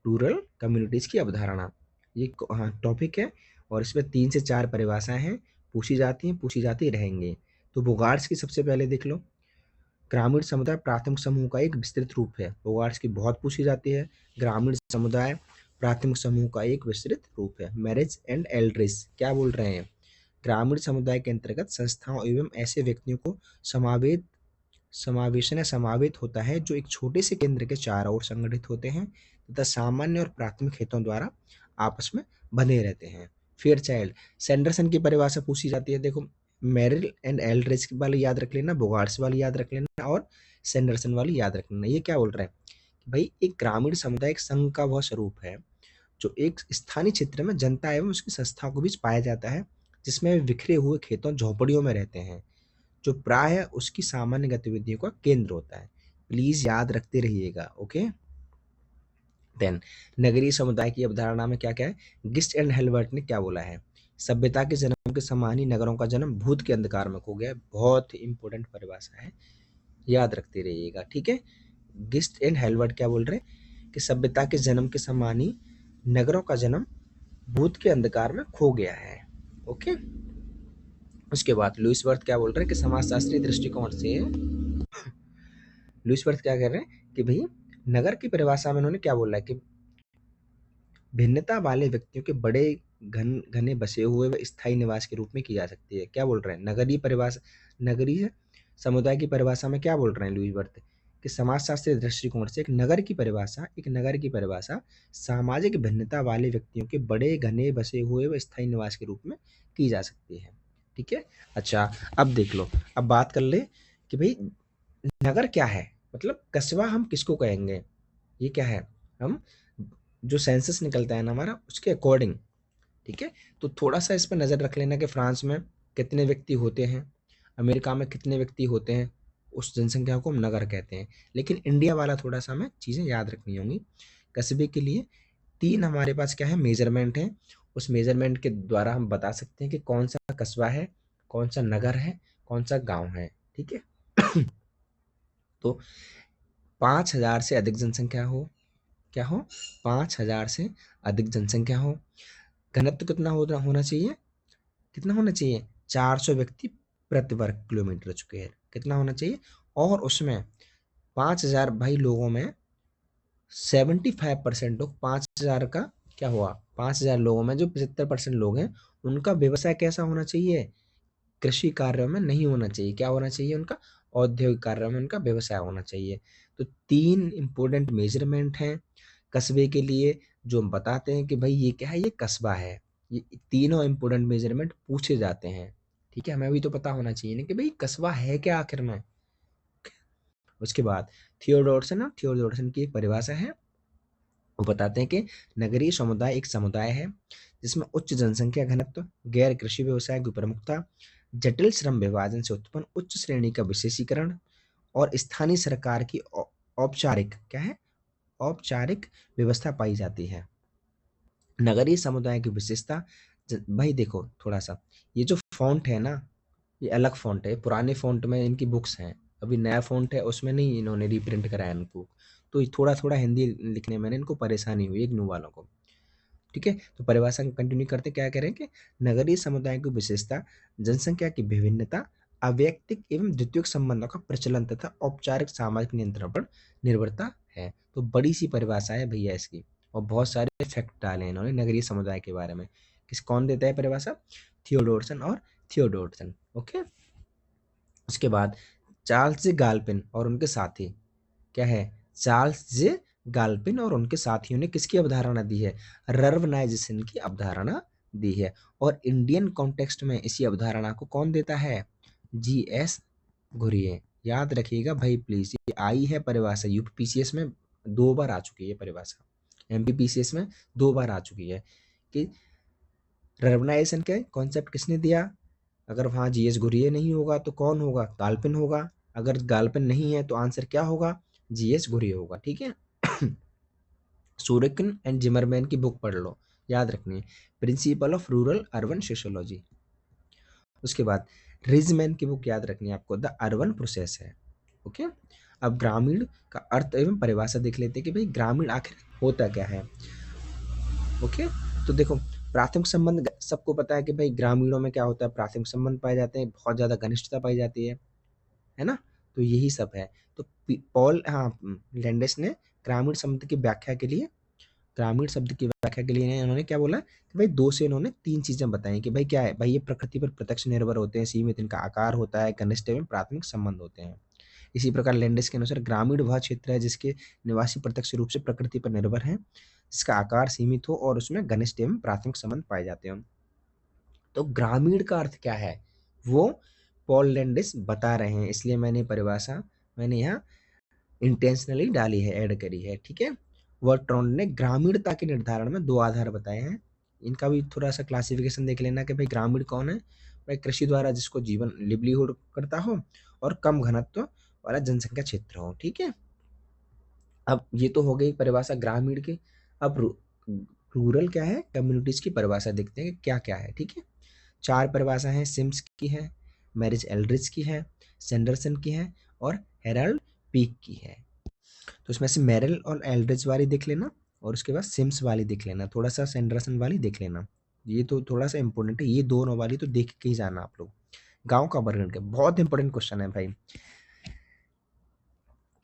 रूरल कम्युनिटीज की अवधारणा, ये हाँ टॉपिक है, और इसमें 3 से 4 परिभाषाएं हैं, पूछी जाती हैं, पूछी जाती रहेंगी। तो बोगार्ड्स की सबसे पहले देख लो। ग्रामीण समुदाय प्राथमिक समूह का एक विस्तृत रूप है। बोगार्ड्स की बहुत पूछी जाती है। ग्रामीण समुदाय प्राथमिक समूह का एक विस्तृत रूप है। मैरिज एंड एल्ड्रेज क्या बोल रहे हैं? ग्रामीण समुदाय के अंतर्गत संस्थाओं एवं ऐसे व्यक्तियों को समावेशन या समावेत होता है जो एक छोटे से केंद्र के चारों ओर संगठित होते हैं तथा सामान्य और प्राथमिक हितों द्वारा आपस में बंधे रहते हैं। फेयर चाइल्ड, सैंडरसन की परिभाषा पूछी जाती है। देखो, मेरिल एंड एल्ड्रेज वाली याद रख लेना, बोगार्ड्स वाली याद रख लेना, और सैंडरसन वाली याद रख लेना। ये क्या बोल रहा है कि भाई एक ग्रामीण समुदाय एक संघ का वह स्वरूप है जो एक स्थानीय क्षेत्र में जनता एवं उसकी संस्था के बीच पाया जाता है, जिसमें वे बिखरे हुए खेतों झोपड़ियों में रहते हैं, जो प्राय उसकी सामान्य गतिविधियों का केंद्र होता है। प्लीज याद रखते रहिएगा। ओके, देन नगरीय समुदाय की अवधारणा में क्या क्या है? गिस्ट एंड हेल्बर्ट ने क्या बोला है? सभ्यता के जन्म के समान ही नगरों का जन्म भूत के अंधकार में खो गया। बहुत ही इंपॉर्टेंट परिभाषा है, याद रखते रहिएगा। ठीक है, गिस्ट एंड हेल्बर्ट क्या बोल रहे हैं कि सभ्यता के जन्म के समान ही नगरों का जन्म भूत के अंधकार में खो गया है। ओके, उसके बाद लुईस वर्थ क्या बोल रहे हैं कि समाजशास्त्री दृष्टिकोण से, लुईस वर्थ क्या कह रहे हैं कि भाई नगर की परिभाषा में उन्होंने क्या बोला है कि भिन्नता वाले व्यक्तियों के बड़े घने बसे हुए व स्थायी निवास के रूप में की जा सकती है। क्या बोल रहे हैं? नगरीय परिभाषा, नगरीय समुदाय की परिभाषा में क्या बोल रहे हैं लुईस वर्थ कि समाजशास्त्री दृष्टिकोण से एक नगर की परिभाषा सामाजिक भिन्नता वाले व्यक्तियों के बड़े घने बसे हुए व स्थायी निवास के रूप में की जा सकती है। ठीक है, अच्छा अब देख लो, अब बात कर ले कि भाई नगर क्या है, मतलब कस्बा हम किसको कहेंगे? ये क्या है? हम जो सेंसस निकलता है ना हमारा, उसके अकॉर्डिंग। ठीक है, तो थोड़ा सा इस पर नज़र रख लेना कि फ्रांस में कितने व्यक्ति होते हैं, अमेरिका में कितने व्यक्ति होते हैं, उस जनसंख्या को हम नगर कहते हैं। लेकिन इंडिया वाला थोड़ा सा हमें चीज़ें याद रखनी होंगी। कस्बे के लिए 3 हमारे पास क्या है? मेजरमेंट है। उस मेजरमेंट के द्वारा हम बता सकते हैं कि कौन सा कस्बा है, कौन सा नगर है, कौन सा गांव है। ठीक है तो 5,000 से अधिक जनसंख्या हो, क्या हो? 5,000 से अधिक जनसंख्या हो। घनत्व कितना होना चाहिए? कितना होना चाहिए? 400 व्यक्ति प्रति वर्ग किलोमीटर स्क्वायर। कितना होना चाहिए? और उसमें 5,000 भाई लोगों में 75% लोग, 5,000 का क्या हुआ? 5,000 लोगों में जो 75% लोग हैं उनका व्यवसाय कैसा होना चाहिए? कृषि कार्यों में नहीं होना चाहिए। क्या होना चाहिए उनका? औद्योगिक कार्यों में उनका व्यवसाय होना चाहिए। तो 3 इंपॉर्टेंट मेजरमेंट हैं कस्बे के लिए, जो हम बताते हैं कि भाई ये क्या है? ये कस्बा है। ये तीनों इंपॉर्टेंट मेजरमेंट पूछे जाते हैं। ठीक है, हमें भी तो पता होना चाहिए ना कि भाई कस्बा है क्या आखिर में। उसके बाद थियोडोरसन की एक परिभाषा है। वो बताते हैं कि नगरीय समुदाय एक समुदाय है जिसमें उच्च जनसंख्या घनत्व, गैर कृषि व्यवसाय की प्रमुखता, जटिल श्रम विभाजन से उत्पन्न उच्च श्रेणी का विशेषीकरण, और स्थानीय सरकार की औपचारिक क्या है? औपचारिक व्यवस्था पाई जाती है। नगरीय समुदाय की विशेषता, भाई देखो थोड़ा सा, ये जो फॉन्ट है ना, ये अलग फॉन्ट है। पुराने फॉन्ट में इनकी बुक्स हैं, अभी नया फॉन्ट है उसमें नहीं इन्होंने रीप्रिंट कराया इनको, तो थोड़ा थोड़ा हिंदी लिखने में इनको परेशानी हुई इग्नू वालों को। ठीक है, तो परिभाषा कंटिन्यू करते क्या कह रहे हैं कि नगरीय समुदाय की विशेषता जनसंख्या की विभिन्नता, अवैयक्तिक एवं द्वितीयक संबंधों का प्रचलन तथा औपचारिक सामाजिक नियंत्रण पर निर्भरता है। तो बड़ी सी परिभाषा है भैया इसकी, और बहुत सारे फैक्ट डाले हैं इन्होंने नगरीय समुदाय के बारे में। कौन देता है परिभाषा? थियोडोरसन और थियोडोरसन। ओके, उसके बाद चार्ल्स जे गाल्पिन और उनके साथी, क्या है, चार्ल्स जे गाल्पिन और उनके साथियों ने किसकी अवधारणा दी है, रर्बनाइजेशन की अवधारणा दी है। और इंडियन कॉन्टेक्स्ट में इसी अवधारणा को कौन देता है, जीएस घुरिए। याद रखिएगा भाई प्लीज, ये आई है परिभाषा, यूपीपीसीएस में 2 बार आ चुकी है परिभाषा, एमपीपीसीएस में 2 बार आ चुकी है कि रर्बनाइजेशन के कॉन्सेप्ट किसने दिया। अगर वहाँ जीएस घुरिए नहीं होगा तो कौन होगा, गाल्पिन होगा। अगर गाल्पिन नहीं है तो आंसर क्या होगा, जीएस घुरिए होगा। ठीक है। सूरकिन एंड जिमरमैन की बुक पढ़ लो, याद रखनी है, principle of rural urban sociology. उसके बाद रिजमैन की बुक याद रखनी है आपको, द अर्बन प्रोसेस है। ओके। अब ग्रामीण का अर्थ एवं परिभाषा देख लेते हैं कि भाई ग्रामीण आखिर होता क्या है। ओके। तो देखो, प्राथमिक संबंध सबको पता है कि भाई ग्रामीणों में क्या होता है, प्राथमिक संबंध पाए जाते हैं, बहुत ज़्यादा घनिष्ठता पाई जाती है ना। तो यही सब है। तो पॉल लैंडेस ने ग्रामीण शब्द की व्याख्या के लिए, ग्रामीण शब्द की व्याख्या के लिए इन्होंने क्या बोला कि भाई 2 से इन्होंने 3 चीजें बताई कि भाई क्या है, भाई ये प्रकृति पर प्रत्यक्ष निर्भर होते हैं, सीमित इनका आकार होता है, घनिष्ठ एवं प्राथमिक संबंध होते हैं। इसी प्रकार लैंडेस के अनुसार ग्रामीण वह क्षेत्र है जिसके निवासी प्रत्यक्ष रूप से प्रकृति पर निर्भर हैं, जिसका आकार सीमित हो और उसमें घनिष्ठ एवं प्राथमिक संबंध पाए जाते हैं। तो ग्रामीण का अर्थ क्या है वो पॉल लैंडेस बता रहे हैं, इसलिए मैंने परिभाषा मैंने यहाँ इंटेंशनली डाली है, ऐड करी है। ठीक है। वर्ट्रॉन ने ग्रामीणता के निर्धारण में 2 आधार बताए हैं, इनका भी थोड़ा सा क्लासिफिकेशन देख लेना कि भाई ग्रामीण कौन है, भाई कृषि द्वारा जिसको जीवन लिवलीहुड करता हो और कम घनत्व वाला जनसंख्या क्षेत्र हो। ठीक है। अब ये तो हो गई परिभाषा ग्रामीण की। अब रूरल क्या है, कम्युनिटीज की परिभाषा देखते हैं कि क्या क्या है। ठीक है। 4 परिभाषा है, सिम्स की है, मैरिज एल्ड्रिच की है, सैंडरसन की है और हेराल्ड पीक की है। तो इसमें से मेरिल और एल्ड्रिच वाली देख लेना और उसके बाद सिम्स वाली देख लेना, थोड़ा सा सैंडरसन वाली देख लेना, ये तो थोड़ा सा इंपॉर्टेंट है, ये दोनों वाली तो देख के ही जाना आप लोग। गांव का वर्णन का बहुत इंपॉर्टेंट क्वेश्चन है भाई।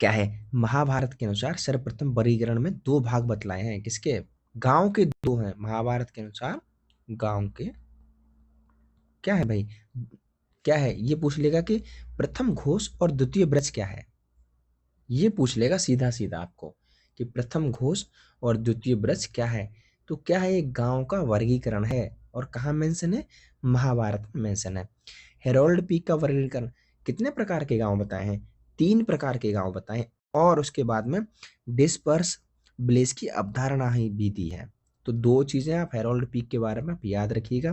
क्या है, महाभारत के अनुसार सर्वप्रथम वर्गीकरण में 2 भाग बतलाए हैं, किसके, गांव के 2 हैं महाभारत के अनुसार। गांव के क्या है भाई, क्या है ये पूछ लेगा कि प्रथम घोष और द्वितीय ब्रज क्या है, ये पूछ लेगा सीधा सीधा आपको कि प्रथम घोष और द्वितीय ब्रज क्या है। तो क्या है, एक गांव का वर्गीकरण है और कहाँ मेंशन है, महाभारत में मेंशन है। हेरोल्ड पीक का वर्गीकरण, कितने प्रकार के गांव बताए हैं, 3 प्रकार के गांव बताए हैं। और उसके बाद में डिस्पर्स ब्लेस की अवधारणा ही भी दी है। तो 2 चीजें आप हेरोल्ड पीक के बारे में याद रखिएगा,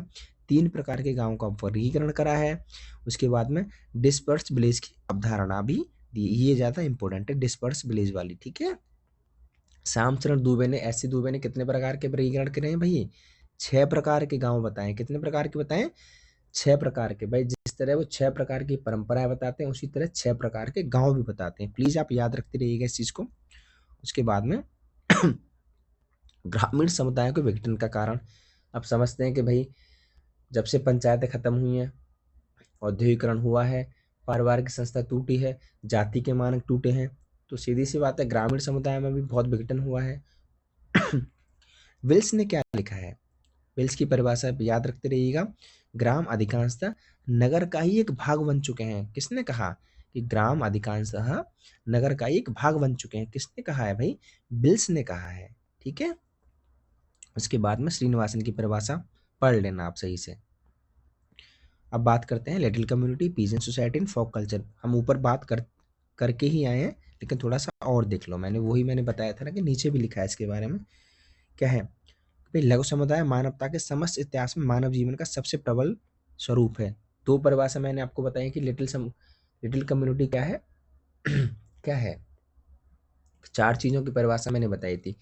3 प्रकार के गांव का वर्गीकरण करा है, उसके बाद में डिस्पर्स ब्लेस की अवधारणा भी दी। ये ज्यादा इंपॉर्टेंट है डिस्पर्स विलेज वाली। ठीक है। श्यामचरण दुबे ने, एस सी दुबे ने कितने प्रकार के वर्गीकरण करे हैं भाई, 6 प्रकार के गांव बताए, कितने प्रकार के बताए, 6 प्रकार के। भाई जिस तरह वो 6 प्रकार की परंपराएं बताते हैं उसी तरह 6 प्रकार के गांव भी बताते हैं, प्लीज आप याद रखते रहिएगा इस चीज को। उसके बाद में ग्रामीण समुदायों के विघटन का कारण, अब समझते हैं कि भाई जब से पंचायतें खत्म हुई हैं, औद्योगिकरण हुआ है, पारिवारिक संस्था टूटी है, जाति के मानक टूटे हैं, तो सीधी सी बात है ग्रामीण समुदाय में भी बहुत विघटन हुआ है। विल्स ने क्या लिखा है, विल्स की परिभाषा याद रखते रहिएगा, ग्राम अधिकांशतः नगर का ही एक भाग बन चुके हैं। किसने कहा कि ग्राम अधिकांशतः नगर का ही एक भाग बन चुके हैं, किसने कहा है भाई, विल्स ने कहा है। ठीक है। उसके बाद में श्रीनिवासन की परिभाषा पढ़ लेना आप सही से। अब बात करते हैं little community, peasant society and folk culture. हम ऊपर बात करके ही आए हैं, लेकिन थोड़ा सा और देख लो, मैंने बताया था ना कि नीचे भी लिखा है इसके बारे में। क्या है भाई, लघु समुदाय मानवता के समस्त इतिहास में मानव जीवन का सबसे प्रबल स्वरूप है। 2 परिभाषा मैंने आपको बताई कि लिटिल कम्युनिटी क्या है क्या है, 4 चीजों की परिभाषा मैंने बताई थी।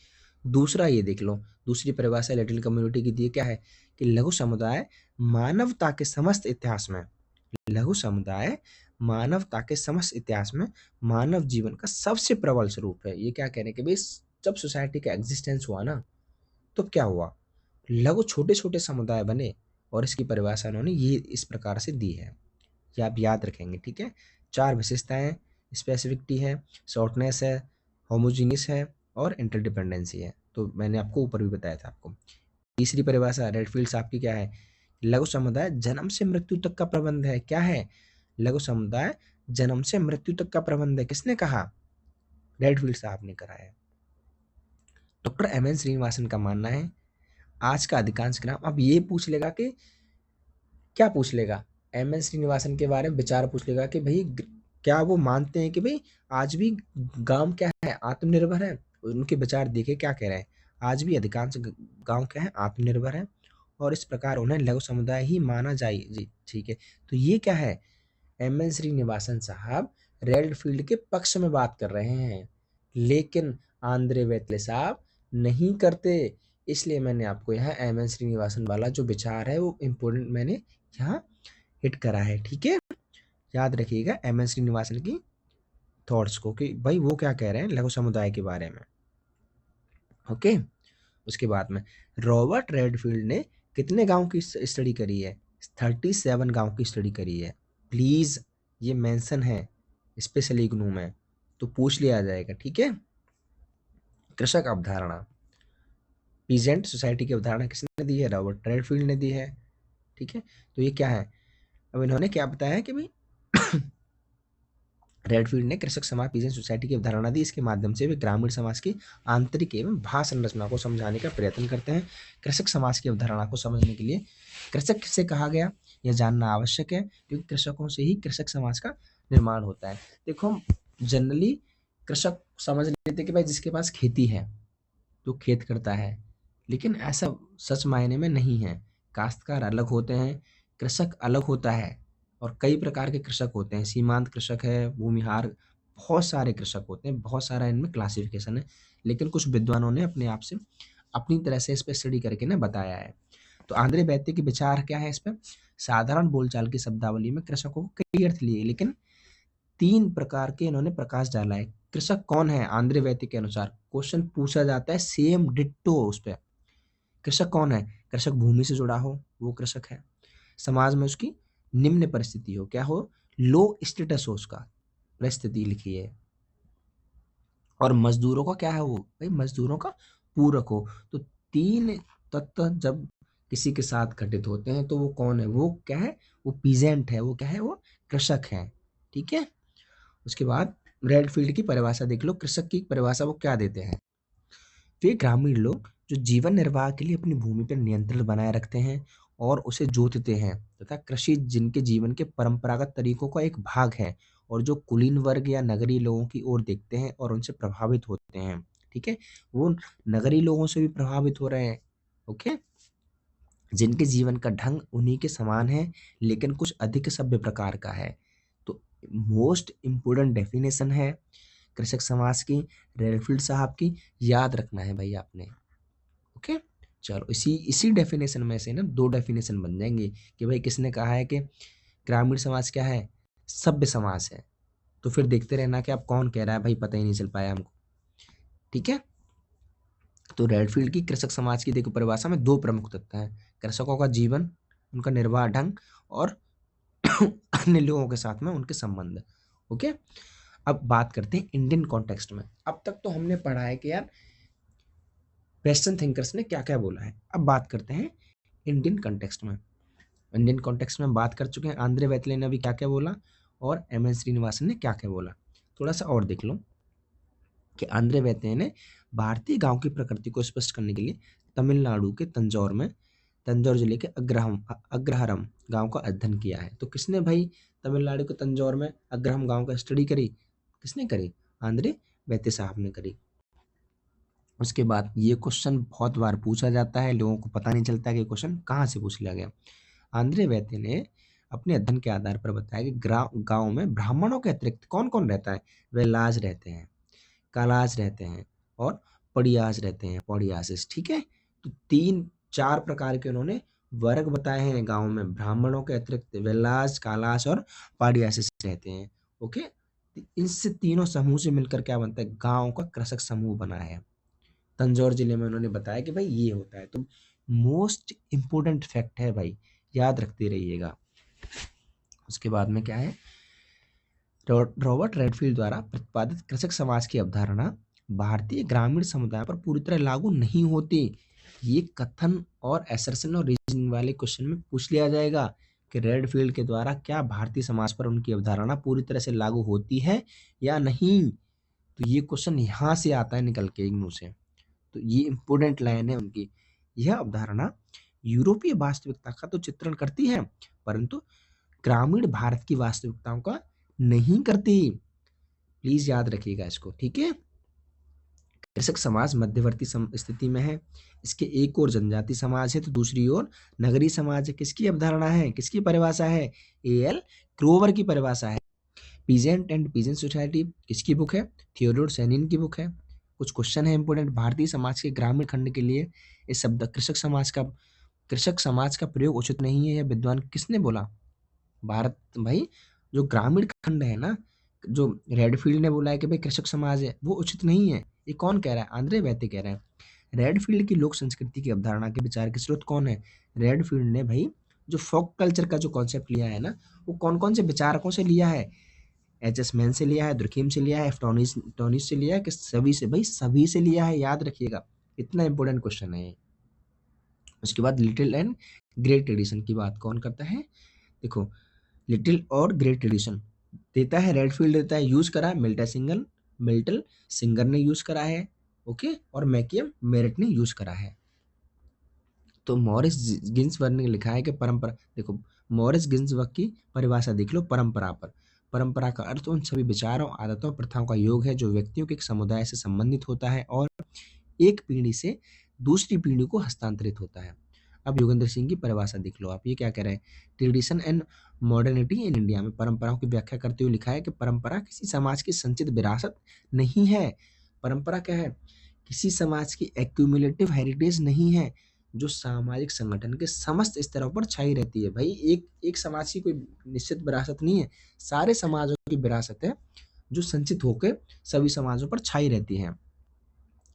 दूसरा ये देख लो, दूसरी परिभाषा लिटिल कम्युनिटी की दी क्या है कि लघु समुदाय मानवता के समस्त इतिहास में, लघु समुदाय मानवता के समस्त इतिहास में मानव जीवन का सबसे प्रबल स्वरूप है। ये क्या कहने के भाई, जब सोसाइटी का एग्जिस्टेंस हुआ ना, तो क्या हुआ, लघु छोटे छोटे समुदाय बने, और इसकी परिभाषा उन्होंने ये इस प्रकार से दी है, ये आप याद रखेंगे। ठीक है। 4 विशेषताएं, स्पेसिफिसिटी है, शॉर्टनेस है, होमोजीनियस है और इंटरडिपेंडेंसी है। तो मैंने आपको ऊपर भी बताया था आपको। तीसरी परिभाषा रेडफील्ड्स आपकी क्या है, लघु समुदाय जन्म से मृत्यु तक का प्रबंध है। क्या है, लघु समुदाय जन्म से मृत्यु तक का प्रबंध है, किसने कहा? रेडफील्ड साहब ने कराया। डॉक्टर एम एन श्रीनिवासन का मानना है आज का अधिकांश ग्राम, अब ये पूछ लेगा कि क्या पूछ लेगा, एम एन श्रीनिवासन के बारे में विचार पूछ लेगा कि भाई क्या वो मानते हैं कि भाई आज भी गांव क्या है, आत्मनिर्भर है। उनके विचार देखे क्या कह रहे हैं, आज भी अधिकांश गांव क्या है, आत्मनिर्भर है, और इस प्रकार उन्हें लघु समुदाय ही माना जाए। जी ठीक है, तो ये क्या है, एम एन श्रीनिवासन साहब रेडफील्ड के पक्ष में बात कर रहे हैं, लेकिन आंद्रे वेतले साहब नहीं करते। इसलिए मैंने आपको यहाँ एम एन श्रीनिवासन वाला जो विचार है वो इम्पोर्टेंट मैंने यहाँ हिट करा है। ठीक है, याद रखिएगा एम एन श्रीनिवासन की थॉट्स को कि भाई वो क्या कह रहे हैं लघु समुदाय के बारे में। ओके, उसके बाद में रॉबर्ट रेडफील्ड ने कितने गांव की स्टडी करी है? 37 गांव की स्टडी करी है। प्लीज ये मेंशन है स्पेशली इग्नू में, तो पूछ लिया जाएगा। ठीक है, कृषक अवधारणा, पीजेंट सोसाइटी की अवधारणा किसने दी है? रॉबर्ट रेडफील्ड ने दी है। ठीक है, तो ये क्या है, अब इन्होंने क्या बताया कि भाई रेडफील्ड ने कृषक समाज पीजेंट सोसाइटी की अवधारणा दी, इसके माध्यम से वे ग्रामीण समाज की आंतरिक एवं भाषा संरचना को समझाने का प्रयत्न करते हैं। कृषक समाज की अवधारणा को समझने के लिए कृषक किसे कहा गया यह जानना आवश्यक है, क्योंकि कृषकों से ही कृषक समाज का निर्माण होता है। देखो हम जनरली कृषक समझ लेते कि भाई जिसके पास खेती है, जो खेत करता है, लेकिन ऐसा सच मायने में नहीं है। काश्तकार अलग होते हैं, कृषक अलग होता है, और कई प्रकार के कृषक होते हैं। सीमांत कृषक है, भूमिहार, बहुत सारे कृषक होते हैं, बहुत सारा इनमें क्लासिफिकेशन है, लेकिन कुछ विद्वानों ने अपने आप से अपनी तरह से इस पर स्टडी करके ना बताया है। तो आंद्रे बैत्य के विचार क्या है इस पर? साधारण बोलचाल की शब्दावली में कृषकों को कई अर्थ लिए, लेकिन 3 प्रकार के इन्होंने प्रकाश डाला है। कृषक कौन है? आंद्रे बैत्य के अनुसार क्वेश्चन पूछा जाता है सेम डिट्टो उस पर। कृषक कौन है? कृषक भूमि से जुड़ा हो वो कृषक है, समाज में उसकी निम्न परिस्थिति हो, क्या हो, लो स्टेटस हो उसका, परिस्थिति लिखी है, और मजदूरों का क्या है, वो भाई मजदूरों का पूरक हो। तो 3 तत्व जब किसी के साथ घटित होते हैं तो वो कौन है? वो क्या है? वो पीजेंट है, वो क्या है? वो कृषक है। ठीक है, उसके बाद रेडफील्ड की परिभाषा देख लो, कृषक की परिभाषा वो क्या देते हैं? वे ग्रामीण लोग जो जीवन निर्वाह के लिए अपनी भूमि पर नियंत्रण बनाए रखते हैं और उसे जोतते हैं, तथा कृषि जिनके जीवन के परंपरागत तरीकों का एक भाग है, और जो कुलीन वर्ग या नगरीय लोगों की ओर देखते हैं और उनसे प्रभावित होते हैं। ठीक है, वो नगरीय लोगों से भी प्रभावित हो रहे हैं। ओके, जिनके जीवन का ढंग उन्हीं के समान है, लेकिन कुछ अधिक सभ्य प्रकार का है। तो मोस्ट इम्पोर्टेंट डेफिनेशन है कृषक समाज की, रेडफील्ड साहब की, याद रखना है भाई आपने। ओके, चलो इसी इसी डेफिनेशन में से ना 2 डेफिनेशन बन जाएंगे कि भाई किसने कहा है कि ग्रामीण समाज क्या है, सभ्य समाज है। तो फिर देखते रहना कि आप कौन कह रहा है भाई, पता ही नहीं चल पाया हमको। ठीक है, तो रेडफील्ड की कृषक समाज की देखो परिभाषा में 2 प्रमुख तत्व हैं, कृषकों का जीवन, उनका निर्वाह ढंग, और अन्य लोगों के साथ में उनके संबंध। ओके, अब बात करते हैं इंडियन कॉन्टेक्स्ट में। अब तक तो हमने पढ़ा है कि यार वेस्टर्न थिंकर्स ने क्या क्या बोला है, अब बात करते हैं इंडियन कॉन्टेक्स्ट में। इंडियन कॉन्टेक्स्ट में बात कर चुके हैं, आंद्रे वैतले ने अभी क्या क्या बोला और एम एन श्रीनिवासन ने क्या क्या बोला। थोड़ा सा और देख लो कि आंद्रे वैतले ने भारतीय गांव की प्रकृति को स्पष्ट करने के लिए तमिलनाडु के तंजौर जिले के अग्रहारम गांव का अध्ययन किया है। तो किसने भाई तमिलनाडु के तंजौर में अग्रहारम गांव का स्टडी करी? किसने करी? आंद्रे वैत्य साहब ने करी। उसके बाद ये क्वेश्चन बहुत बार पूछा जाता है, लोगों को पता नहीं चलता कि क्वेश्चन कहाँ से पूछ लिया गया। आंद्रे वैत्य ने अपने अध्ययन के आधार पर बताया कि गांव में ब्राह्मणों के अतिरिक्त कौन कौन रहता है? वेलाज रहते हैं, कालाज रहते हैं, और पड़ियाज रहते हैं, पौड़ियासिस। ठीक है, तो 3-4 प्रकार के उन्होंने वर्ग बताए हैं गांव में, ब्राह्मणों के अतिरिक्त वेलाज, कालाज और पौड़ियासिस रहते हैं। ओके, इनसे तीनों समूह से मिलकर क्या बनता है? गांव का कृषक समूह बना है। तंजौर जिले में उन्होंने बताया कि भाई ये होता है। तो मोस्ट इंपोर्टेंट फैक्ट है भाई, याद रखते रहिएगा। उसके बाद में क्या है, रॉबर्ट रेडफील्ड द्वारा प्रतिपादित कृषक समाज की अवधारणा भारतीय ग्रामीण समुदाय पर पूरी तरह लागू नहीं होती। ये कथन और एसर्शन और रीजनिंग वाले क्वेश्चन में पूछ लिया जाएगा। कि रेडफील्ड के द्वारा क्या भारतीय समाज पर उनकी अवधारणा पूरी तरह से लागू होती है या नहीं। तो ये क्वेश्चन यहाँ से आता है निकल के इग्नू से। तो ये इंपॉर्टेंट लाइन है उनकी। यह अवधारणा यूरोपीय वास्तविकता का तो चित्रण करती है, परंतु ग्रामीण भारत की वास्तविकताओं का नहीं करती। प्लीज याद रखिएगा इसको, ठीक है। कृषक समाज मध्यवर्ती स्थिति में है। इसके एक और जनजाति समाज है तो दूसरी ओर नगरीय समाज है। किसकी अवधारणा है, किसकी परिभाषा है? एल क्रोवर की परिभाषा है। पीजेंट एंड पीजेंट सोसाइटी किसकी बुक है? थियोडोर सैनिन की बुक है। कुछ क्वेश्चन है इंपोर्टेंट। भारतीय समाज के ग्रामीण खंड के लिए इस शब्द कृषक समाज का प्रयोग उचित नहीं है, यह विद्वान किसने बोला? भारत भाई, जो ग्रामीण खंड है ना, जो रेडफील्ड ने बोला है कि भाई कृषक समाज है, वो उचित नहीं है। ये कौन कह रहा है? आंद्रे बैते कह रहे हैं। रेडफील्ड की लोक संस्कृति की अवधारणा के विचार के स्रोत कौन है? रेडफील्ड ने भाई जो फोक कल्चर का जो कॉन्सेप्ट लिया है ना, वो कौन कौन से विचारकों से लिया है? एच.एस. मैन से लिया है, दुर्खिम से लिया है, टोनिस से लिया है, कि सभी से? भाई सभी से लिया है, याद रखिएगा। इतना इंपॉर्टेंट क्वेश्चन है। उसके बाद लिटिल एंड ग्रेट ट्रेडिशन की बात कौन करता है? देखो, लिटिल और ग्रेट ट्रेडिशन देता है रेडफील्ड, देता है, यूज करा है मिल्टन सिंगर ने यूज करा है, ओके, और मैकियम मेरिट ने यूज करा है। तो मॉरिस गिन्सबर्ग ने लिखा है कि परंपरा, देखो मॉरिस गिन्सबर्ग की परिभाषा देख लो परंपरा पर। परंपरा का अर्थ उन सभी विचारों, आदतों, प्रथाओं का योग है जो व्यक्तियों के एक समुदाय से संबंधित होता है और एक पीढ़ी से दूसरी पीढ़ी को हस्तांतरित होता है। अब योगेंद्र सिंह की परिभाषा देख लो आप, ये क्या कह रहे हैं? Tradition and modernity in India में परंपराओं की व्याख्या करते हुए लिखा है कि परंपरा किसी समाज की संचित विरासत नहीं है। परंपरा क्या है? किसी समाज की एक्यूमुलेटिव हेरिटेज नहीं है, जो सामाजिक संगठन के समस्त स्तरों पर छाई रहती है। भाई एक समाज की कोई निश्चित विरासत नहीं है, सारे समाजों की विरासत है जो संचित होकर सभी समाजों पर छाई रहती है।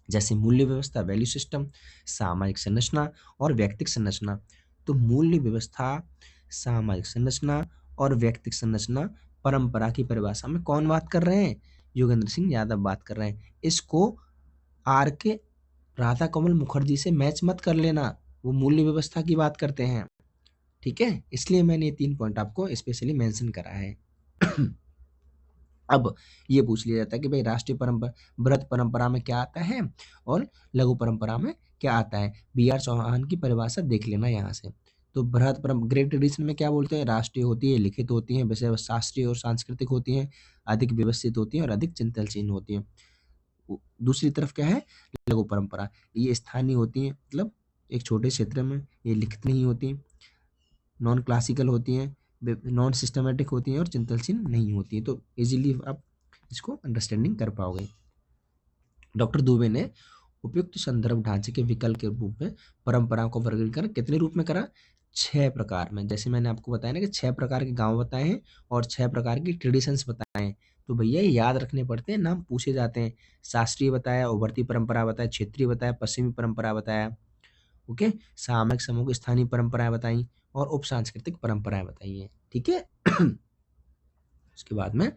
जैसे मूल्य व्यवस्था, वैल्यू सिस्टम, सामाजिक संरचना और व्यक्तिक संरचना। तो मूल्य व्यवस्था, सामाजिक संरचना और व्यक्तिक संरचना परंपरा की परिभाषा में कौन बात कर रहे हैं? योगेंद्र सिंह यादव बात कर रहे हैं। इसको आर के राधा कमल मुखर्जी से मैच मत कर लेना, वो मूल्य व्यवस्था की बात करते हैं, ठीक है। इसलिए मैंने ये 3 पॉइंट आपको स्पेशली मेंशन करा है। अब ये पूछ लिया जाता है कि भाई राष्ट्रीय परंपरा, बृहत परंपरा में क्या आता है और लघु परंपरा में क्या आता है? बी.आर. चौहान की परिभाषा देख लेना यहाँ से। तो ग्रेट ट्रेडिशन में क्या बोलते हैं? राष्ट्रीय होती है, लिखित होती है, विषय शास्त्रीय और सांस्कृतिक होती हैं, अधिक व्यवस्थित होती हैं और अधिक चिंतनशील होती हैं। दूसरी तरफ क्या है? लघु परंपरा, ये स्थानीय होती है, मतलब एक छोटे क्षेत्र में, ये लिखित नहीं होती, नॉन क्लासिकल होती हैं, नॉन सिस्टमेटिक होती हैं और चिंतनशील नहीं होती है। तो इजीली आप इसको अंडरस्टैंडिंग कर पाओगे। डॉक्टर दुबे ने उपयुक्त संदर्भ ढांचे के विकल्प के रूप में परंपराओं को वर्गीकरण कितने रूप में करा? 6 प्रकार में। जैसे मैंने आपको बताया ना कि 6 प्रकार के गांव बताए हैं और 6 प्रकार की ट्रेडिशंस बताए हैं। तो भैया ये याद रखने पड़ते हैं, नाम पूछे जाते हैं। शास्त्रीय बताया, उभरती परंपरा बताया, क्षेत्रीय बताया, पश्चिमी परंपरा बताया, ओके, सामयिक समूह की स्थानीय परंपराएं बताई और उप सांस्कृतिक परंपराएं बताई हैं, ठीक है। उसके बाद में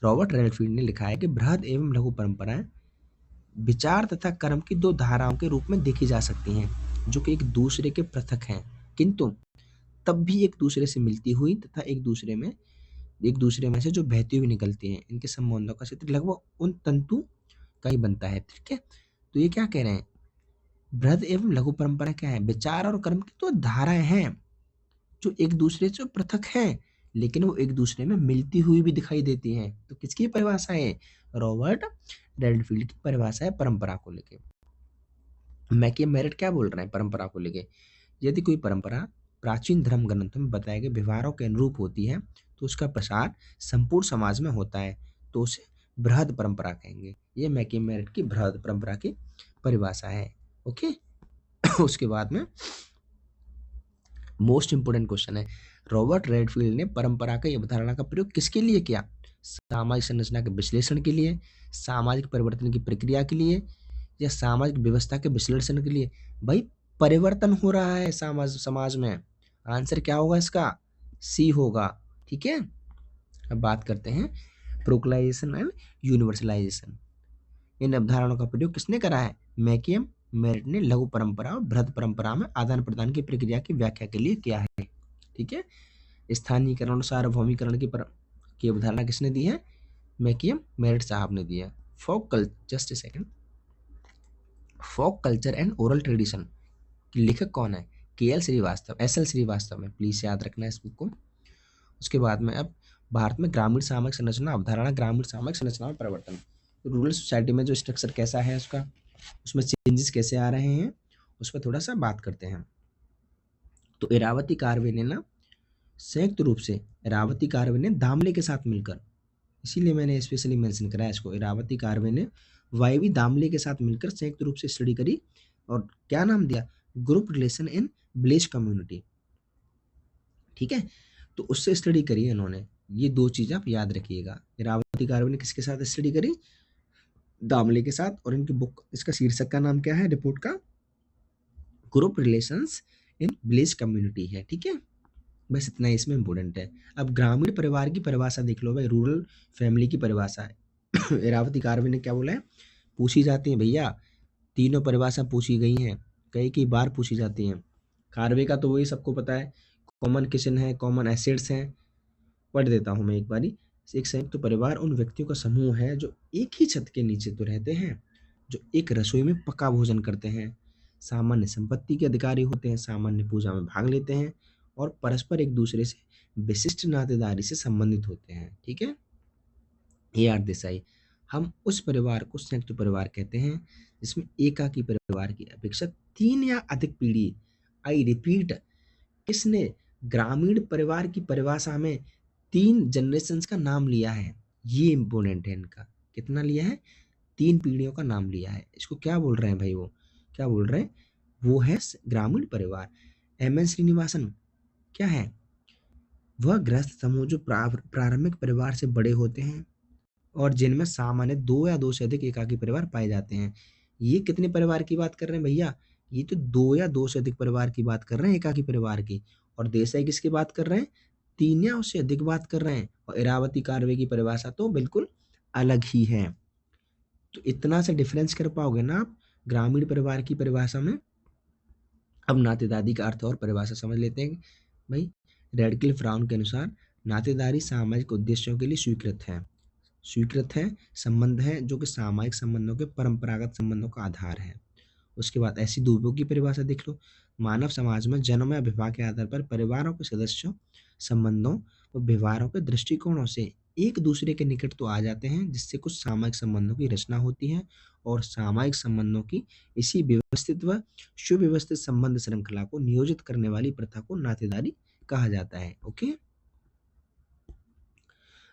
रॉबर्ट रेडफील्ड ने लिखा है कि बृहद एवं लघु परंपराएं विचार तथा कर्म की 2 धाराओं के रूप में देखी जा सकती हैं, जो कि एक दूसरे के पृथक हैं, किंतु तब भी एक दूसरे से मिलती हुई तथा एक दूसरे में से जो बहती हुई निकलती हैं। इनके संबंधों का क्षेत्र लगभग उन तंतु का ही बनता है, ठीक है। तो ये क्या कह रहे हैं? बृहद एवं लघु परंपरा क्या है? विचार और कर्म की 2 धाराएं हैं जो एक दूसरे से पृथक हैं, लेकिन वो एक दूसरे में मिलती हुई भी दिखाई देती हैं। तो किसकी परिभाषा है? रॉबर्ट रेडफील्ड की परिभाषा है परंपरा को लेके। मैकियम मेरिट क्या बोल रहे हैं परंपरा को लेके? यदि कोई परंपरा प्राचीन धर्म ग्रंथों में बताए गए व्यवहारों के अनुरूप होती है तो उसका प्रसार संपूर्ण समाज में होता है, तो उसे बृहद परंपरा कहेंगे। ये मैकियम मेरिट की बृहद परंपरा की परिभाषा है, ओके। उसके बाद में मोस्ट इंपोर्टेंट क्वेश्चन है, रॉबर्ट रेडफील्ड ने परंपरा की अवधारणा का प्रयोग किसके लिए किया? सामाजिक संरचना के विश्लेषण के लिए, सामाजिक परिवर्तन की प्रक्रिया के लिए, या सामाजिक व्यवस्था के विश्लेषण के लिए? भाई परिवर्तन हो रहा है समाज में, आंसर क्या होगा इसका? सी होगा, ठीक है। अब बात करते हैं प्रोक्लाइजेशन एंड यूनिवर्सलाइजेशन। इन अवधारणाओं का प्रयोग किसने करा है? मैकियम मेरिट ने लघु परंपरा और बृहद परंपरा में आदान प्रदान की प्रक्रिया की व्याख्या के लिए किया है, ठीक है। स्थानीयकरण और सार्वभौमिकरण की अवधारणा किसने दी है? मैकियम मेरिट साहब ने दी है। Just a second. Folk culture and oral tradition लेखक कौन है? KL श्रीवास्तव, SL श्रीवास्तव में, प्लीज याद रखना इस बुक को। उसके बाद में अब भारत में ग्रामीण सामाजिक संरचना अवधारणा, ग्रामीण सामाजिक संरचना में परिवर्तन। रूरल सोसाइटी में जो स्ट्रक्चर कैसा है उसका, उसमें चेंजेस कैसे आ रहे हैं, उस पर थोड़ा सा बात करते हैं। तो इरावती कार्वे ने ना संयुक्त रूप से, इरावती कार्वे ने दामले के साथ मिलकर, इसीलिए मैंने स्पेशली मेंशन करा है इसको, इरावती कार्वे ने वायवी दामले के साथ मिलकर संयुक्त रूप से स्टडी करी और क्या नाम दिया? Group relation in village community. ठीक है, तो उससे स्टडी करी इन्होंने। ये दो चीज़ आप याद रखिएगा। इरावती कार्वे ने किसके साथ स्टडी करी? दामले के साथ। और इनकी बुक, इसका शीर्षक का नाम क्या है रिपोर्ट का? Group relations in village community है। ठीक है, बस इतना ही इसमें इम्पोर्टेंट है। अब ग्रामीण परिवार की परिभाषा देख लो भाई, रूरल फैमिली की परिभाषा है। इरावती कार्वे ने क्या बोला है? पूछी जाती है भैया, तीनों परिभाषा पूछी गई हैं, कई बार पूछी जाती हैं। कार्वे का तो वही सबको पता है, कॉमन किचन है, कॉमन एसेट्स हैं। पढ़ देता हूँ मैं एक बारी। एक संयुक्त परिवार उन व्यक्तियों का समूह है जो एक ही छत के नीचे तो रहते हैं, जो एक रसोई में पका भोजन करते हैं, सामान्य संपत्ति के अधिकारी होते हैं, सामान्य पूजा में भाग लेते हैं और परस्पर एक दूसरे से विशिष्ट नातेदारी से संबंधित होते हैं। ठीक है, AR देसाई। हम उस परिवार को संयुक्त परिवार कहते हैं जिसमें एकाकी परिवार की अपेक्षा 3 या अधिक पीढ़ी, आई रिपीट, किसने ग्रामीण परिवार की परिभाषा में 3 जनरेशंस का नाम लिया है? ये इंपॉर्टेंट है इनका। कितना लिया है? 3 पीढ़ियों का नाम लिया है। इसको क्या बोल रहे हैं भाई? वो क्या बोल रहे हैं? वो है ग्रामीण परिवार। MN श्रीनिवासन क्या है? वह गृहस्थ समूह जो प्रारंभिक परिवार से बड़े होते हैं और जिनमें सामान्य 2 या 2 से अधिक एकाकी परिवार पाए जाते हैं। ये कितने परिवार की बात कर रहे हैं भैया? ये तो 2 या 2 से अधिक परिवार की बात कर रहे हैं, एकाकी परिवार की। और देसाई किसकी बात कर रहे हैं? 3 या उससे अधिक बात कर रहे हैं। और इरावती कार्वे की परिभाषा तो बिल्कुल अलग ही है। तो इतना सा डिफरेंस कर पाओगे ना आप ग्रामीण परिवार की परिभाषा में। अब नातेदारी का अर्थ और परिभाषा समझ लेते हैं भाई। रेडक्लिफ ब्राउन के अनुसार नातेदारी सामाजिक उद्देश्यों के लिए स्वीकृत है संबंध है जो कि सामाजिक संबंधों के परंपरागत संबंधों का आधार है। उसके बाद ऐसी दूबों की परिभाषा देख लो। मानव समाज में जन्म या विवाह के आधार पर परिवारों के सदस्यों, संबंधों और व्यवहारों के दृष्टिकोणों से एक दूसरे के निकट तो आ जाते हैं, जिससे कुछ सामाजिक संबंधों की रचना होती है और सामाजिक संबंधों की इसी व्यवस्थित व सुव्यवस्थित संबंध श्रृंखला को नियोजित करने वाली प्रथा को नातेदारी कहा जाता है। ओके,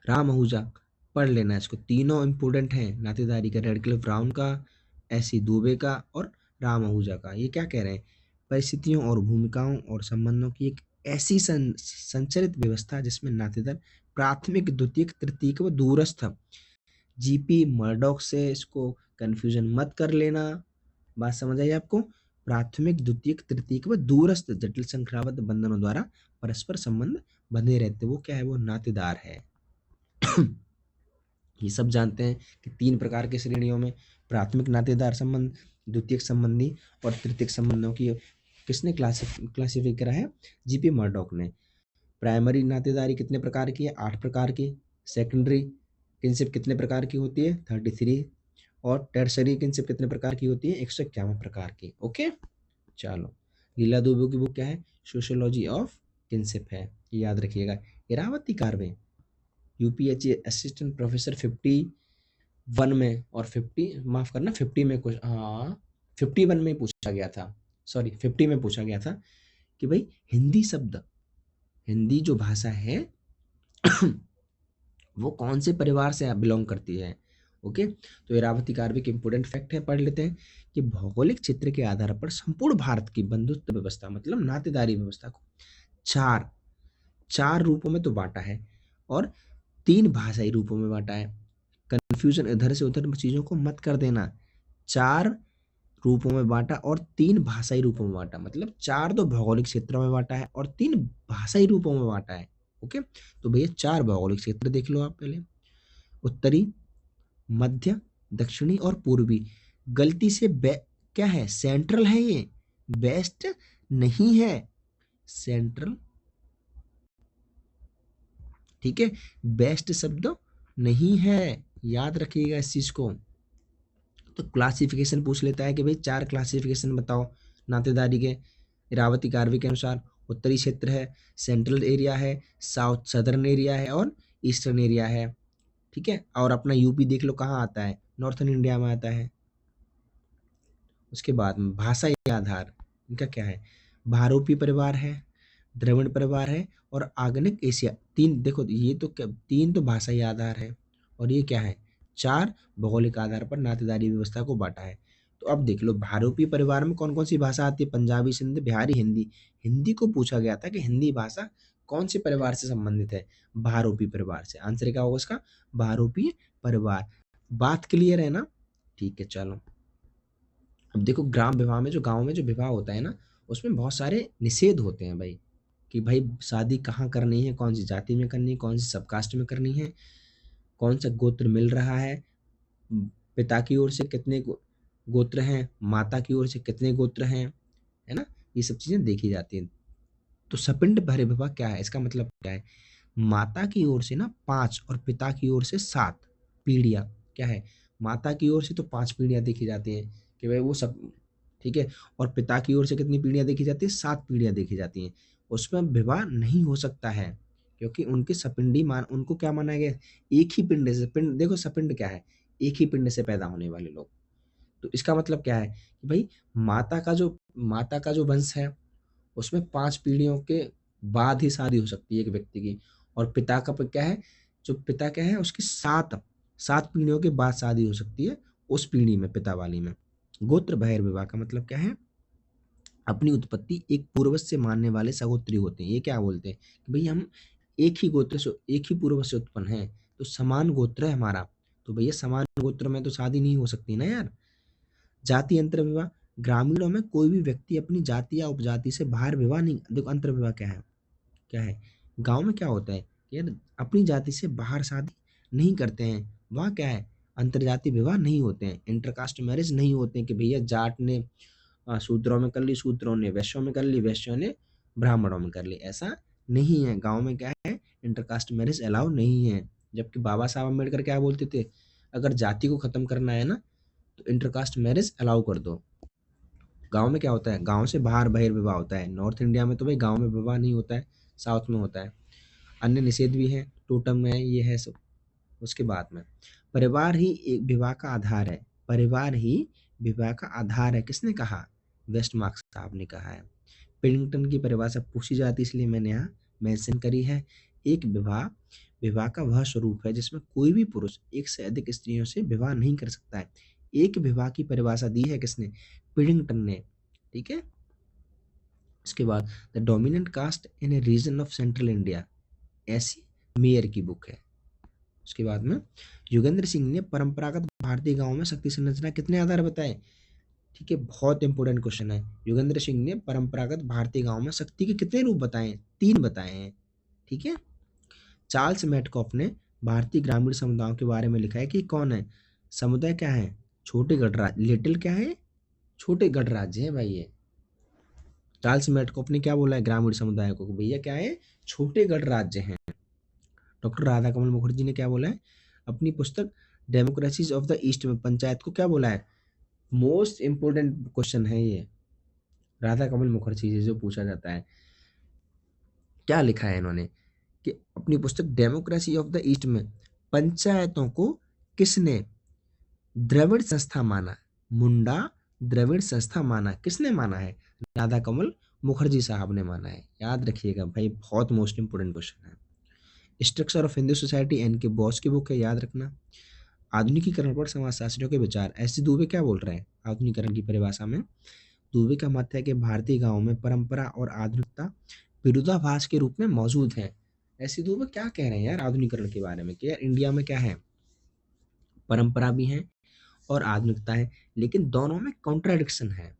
राम आहूजा पढ़ लेना इसको, तीनों इंपोर्टेंट हैं नातेदारी का, रेडक्लिफ ब्राउन का, एसी दुबे का और राम आहूजा का। ये क्या कह रहे हैं? परिस्थितियों और भूमिकाओं और संबंधों की एक ऐसी संचरित व्यवस्था जिसमें नातेदार प्राथमिक, द्वितीयक, तृतीयक व दूरस्थ। GP मर्डॉक से इसको कंफ्यूजन मत कर लेना। बात समझ आई आपको? प्राथमिक, द्वितीयक, तृतीयक व दूरस्थ जटिल श्रृंखलाबद्ध बंधनों द्वारा परस्पर संबंध बंधे रहते, वो क्या है? वो नातेदार है। ये सब जानते हैं कि 3 प्रकार के श्रेणियों में प्राथमिक नातेदार संबंध, द्वितीयक संबंधी और तृतीयक संबंधों की किसने क्लासिफाई करा है? GP मर्डॉक ने। प्राइमरी नातेदारी कितने प्रकार की है? 8 प्रकार की। सेकेंडरी किनशिप कितने प्रकार की होती है? 33। और टर्सरी किनशिप कितने प्रकार की होती है? 151 प्रकार की। ओके, चलो। लीला दुबे की बुक क्या है? सोशियोलॉजी ऑफ किनशिप है, याद रखिएगा। Iravati Karve UPHA assistant professor 51 में और 50 में कुछ, हाँ 51 में पूछा गया था, सॉरी 50 में पूछा गया था कि भाई हिंदी जो भाषा है वो कौन से परिवार से बिलोंग करती है। ओके, तो इरावती कार्वे के इंपोर्टेंट फैक्ट है, पढ़ लेते हैं कि भौगोलिक क्षेत्र के आधार पर संपूर्ण भारत की बंधुत्व व्यवस्था, मतलब नातेदारी व्यवस्था को चार रूपों में तो बांटा है और 3 भाषाई रूपों में बांटा है। कंफ्यूजन इधर से उधर चीजों को मत कर देना। 4 रूपों में बांटा और 3 भाषाई रूपों में बांटा, मतलब 4 तो भौगोलिक क्षेत्रों में बांटा है और 3 भाषाई रूपों में बांटा है। ओके, तो भैया 4 भौगोलिक क्षेत्र देख लो आप पहले, उत्तरी, मध्य, दक्षिणी और पूर्वी। गलती से क्या है? सेंट्रल है, ये वेस्ट नहीं है। सेंट्रल ठीक है, बेस्ट शब्द नहीं है, याद रखिएगा इस चीज को। तो क्लासिफिकेशन पूछ लेता है कि भाई 4 क्लासिफिकेशन बताओ नातेदारी के। इरावती कार्वी के अनुसार उत्तरी क्षेत्र है, सेंट्रल एरिया है, साउथ सदर्न एरिया है और ईस्टर्न एरिया है। ठीक है, और अपना यूपी देख लो कहाँ आता है, नॉर्थन इंडिया में आता है। उसके बाद में भाषाई आधार इनका क्या है, भारोपी परिवार है, द्रविड़ परिवार है और आग्नेय एशिया। तीन देखो, ये तो 3 तो भाषाई आधार है और ये क्या है, 4 भौगोलिक आधार पर नातेदारी व्यवस्था को बांटा है। तो अब देख लो भारोपी परिवार में कौन कौन सी भाषा आती है, पंजाबी, सिंध, बिहारी, हिंदी। हिंदी को पूछा गया था कि हिंदी भाषा कौन से परिवार से संबंधित है, भारोपी परिवार से। आंसर क्या होगा उसका, भारोपी परिवार। बात क्लियर है ना? ठीक है, चलो अब देखो ग्राम विवाह में, जो गांव में जो विवाह होता है ना, उसमें बहुत सारे निषेध होते हैं भाई, कि भाई शादी कहाँ करनी है, कौन सी जाति में करनी है, कौन सी सबकास्ट में करनी है, कौन सा गोत्र मिल रहा है, पिता की ओर से कितने गोत्र हैं, माता की ओर से कितने गोत्र हैं, है ना, ये सब चीजें देखी जाती हैं। तो सपिंड भरे विवाह क्या है, इसका मतलब क्या है, माता की ओर से ना 5 और पिता की ओर से 7 पीढ़ियां, क्या है, माता की ओर से तो 5 पीढ़ियां देखी जाती हैं कि भाई वो सब, ठीक है, और पिता की ओर से कितनी पीढ़ियां देखी जाती है, 7 पीढ़ियां देखी जाती हैं। उसमें विवाह नहीं हो सकता है क्योंकि उनके सपिंडी मान, उनको क्या माना गया, एक ही पिंड से, पिंड देखो सपिंड क्या है, एक ही पिंड से पैदा होने वाले लोग। तो इसका मतलब क्या है कि भाई माता का जो वंश है उसमें 5 पीढ़ियों के बाद ही शादी हो सकती है एक व्यक्ति की, और पिता का क्या है, जो पिता क्या है उसकी 7 पीढ़ियों के बाद शादी हो सकती है उस पीढ़ी में, पिता वाली में। गोत्र बहिर्विवाह का मतलब क्या है, अपनी उत्पत्ति एक पूर्वज से मानने वाले सगोत्री होते हैं। ये क्या बोलते हैं कि भाई हम एक ही गोत्र से, एक ही पूर्वज से उत्पन्न हैं, तो समान गोत्र है हमारा, तो भैया समान गोत्र में तो शादी नहीं हो सकती ना यार। जाति अंतर विवाह, ग्रामीणों में कोई भी व्यक्ति अपनी जाति या उपजाति से बाहर विवाह नहीं, देखो अंतर विवाह क्या है, क्या है, गांव में क्या होता है कि यार अपनी जाति से बाहर शादी नहीं करते हैं, वहाँ क्या है, अंतरजातीय विवाह नहीं होते हैं, इंटरकास्ट मैरिज नहीं होते हैं कि भैया जाट ने शूद्रों में कर ली, शूद्रों ने वैश्यों में कर ली, वैश्यों ने ब्राह्मणों में कर ली, ऐसा नहीं है। गांव में क्या है, इंटरकास्ट मैरिज अलाउ नहीं है। जबकि बाबा साहब अम्बेडकर क्या बोलते थे, अगर जाति को खत्म करना है ना तो इंटरकास्ट मैरिज अलाउ कर दो। गांव में क्या होता है, गांव से बाहर बहिर्विवाह होता है। नॉर्थ इंडिया में तो भाई गांव में विवाह नहीं होता है, साउथ में होता है। अन्य निषेध भी है, टोटम में है, ये है सब। उसके बाद में परिवार ही एक विवाह का आधार है, परिवार ही विवाह का आधार है, किसने कहा, वेस्ट मार्क्स साहब ने कहा है। पिडिंगटन की परिभाषा पूछी जाती है इसलिए मैंने यहाँ मेंशन करी है। एक विवाह विवाह का वह स्वरूप है जिसमें कोई भी पुरुष एक से अधिक स्त्रियों से विवाह नहीं कर सकता है। एक विवाह की परिभाषा दी है किसने, पिडिंगटन ने। ठीक है, इसके बाद the dominant caste in a region of central India, A C Mayer की बुक है। उसके बाद में योगेंद्र सिंह ने परंपरागत भारतीय गांवों में शक्ति संरचना कितने आधार बताए। ठीक है, बहुत इंपॉर्टेंट क्वेश्चन है। योगेंद्र सिंह ने परंपरागत भारतीय गांव में शक्ति के कितने रूप बताए, 3 बताए हैं। ठीक है, चार्ल्स मेटकॉफ ने भारतीय ग्रामीण समुदायों के बारे में लिखा है कि कौन है, समुदाय क्या है, छोटे गणराज्य, लिटिल क्या है, छोटे गणराज्य है भाई ये। चार्ल्स मेटकॉफ ने क्या बोला है ग्रामीण समुदाय को, भैया क्या है, छोटे गणराज्य हैं। डॉक्टर राधा कमल मुखर्जी ने क्या बोला है अपनी पुस्तक डेमोक्रेसीज ऑफ द ईस्ट में, पंचायत को क्या बोला है, मोस्ट इंपोर्टेंट क्वेश्चन है ये, राधा कमल मुखर्जी से जो पूछा जाता है, क्या लिखा है इन्होंने कि अपनी पुस्तक डेमोक्रेसी ऑफ द ईस्ट में पंचायतों को किसने द्रविड़ संस्था माना, मुंडा द्रविड़ संस्था माना, किसने माना है, राधा कमल मुखर्जी साहब ने माना है। याद रखिएगा भाई, बहुत मोस्ट इंपोर्टेंट क्वेश्चन है। Structure of Hindu society N K Bose की बुक है, याद रखना। आधुनिकीकरण पर समाजशास्त्रियों के विचार, ऐसे दुबे क्या बोल रहे हैं आधुनिकीकरण की परिभाषा में। दुबे का मत है कि भारतीय गांवों में परंपरा और आधुनिकता विरोधाभास के रूप में मौजूद है। ऐसे दुबे क्या कह रहे हैं यार आधुनिकीकरण के बारे में कि यार इंडिया में क्या है, परंपरा भी है और आधुनिकता है, लेकिन दोनों में कॉन्ट्राडिक्शन है।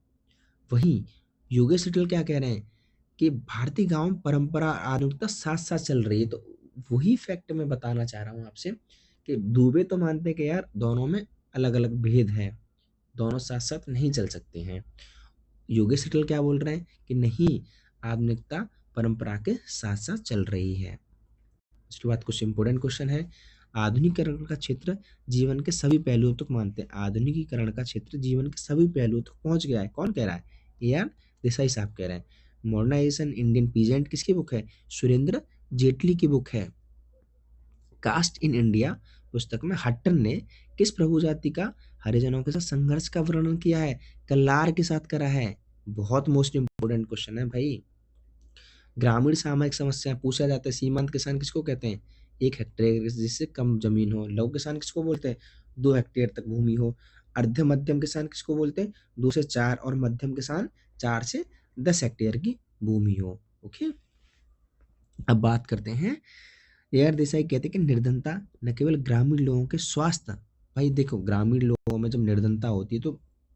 वहीं योगेश सेठल क्या कह रहे हैं कि भारतीय गांव में परंपरा आधुनिकता साथ साथ चल रही है। तो वही फैक्ट मैं बताना चाह रहा हूँ आपसे कि दुबे तो मानते हैं कि यार दोनों में अलग अलग भेद है, दोनों साथ साथ नहीं चल सकते हैं। योगेश सेठल क्या बोल रहे हैं कि नहीं, आधुनिकता परंपरा के साथ साथ चल रही है। उसके बाद कुछ इंपॉर्टेंट क्वेश्चन है। आधुनिकीकरण का क्षेत्र जीवन के सभी पहलुओं तक मानते हैं। आधुनिकीकरण का क्षेत्र जीवन के सभी पहलुओं तक पहुंच गया है। कौन कह रहा है? ए आर देसाई साहब कह रहे हैं। मॉडर्नाइजेशन इंडियन पीजेंट किसकी बुक है? सुरेंद्र जेटली की बुक है। कास्ट इन इंडिया पुस्तक में हट्टन ने किस प्रभु जाति का हरिजनों के साथ संघर्ष का वर्णन किया है? कल्लार के साथ करा है। बहुत मोस्ट इंपोर्टेंट क्वेश्चन है भाई। ग्रामीण सामयिक समस्या पूछा जाता है। सीमांत किसान किसको कहते हैं? 1 हेक्टेयर जिससे कम जमीन हो। लघु किसान किसको बोलते हैं? 2 हेक्टेयर तक भूमि हो। अर्ध मध्यम किसान किसको बोलते हैं? 2 से 4 और मध्यम किसान 4 से 10 हेक्टेयर की भूमि हो। ओके, अब बात करते हैं। ए.आर. देसाई कहते हैं कि निर्धनता न केवल ग्रामीण लोगों के स्वास्थ्य, भाई देखो ग्रामीण लोगों में जब निर्धनता होती है तो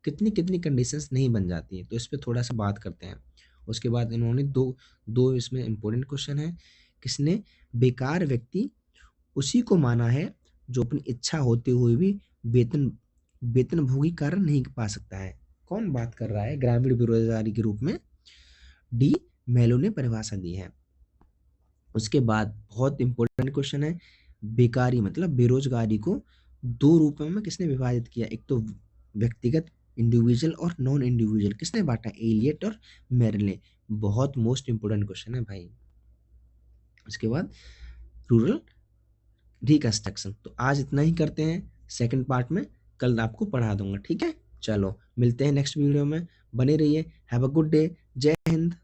कितनी कितनी कंडीशंस नहीं बन जाती है, तो इस पे थोड़ा सा बात करते हैं। उसके बाद इन्होंने दो दो इसमें इंपॉर्टेंट क्वेश्चन है। किसने बेकार व्यक्ति उसी को माना है जो अपनी इच्छा होते हुए भी वेतन वेतनभोगी कार्य नहीं पा सकता है? कौन बात कर रहा है ग्रामीण बेरोजगारी के रूप में? डी मेलो ने परिभाषा दी है। उसके बाद बहुत इंपॉर्टेंट क्वेश्चन है। बेकारी मतलब बेरोजगारी को 2 रूपों में किसने विभाजित किया? एक तो व्यक्तिगत इंडिविजुअल और नॉन इंडिविजुअल किसने बांटा? एलियट और मेरिले। बहुत मोस्ट इंपोर्टेंट क्वेश्चन है भाई। उसके बाद रूरल रिकंस्ट्रक्शन। तो आज इतना ही करते हैं, सेकंड पार्ट में कल आपको पढ़ा दूंगा। ठीक है, चलो मिलते हैं नेक्स्ट वीडियो में, बने रहिए। Have a good day. जय हिंद।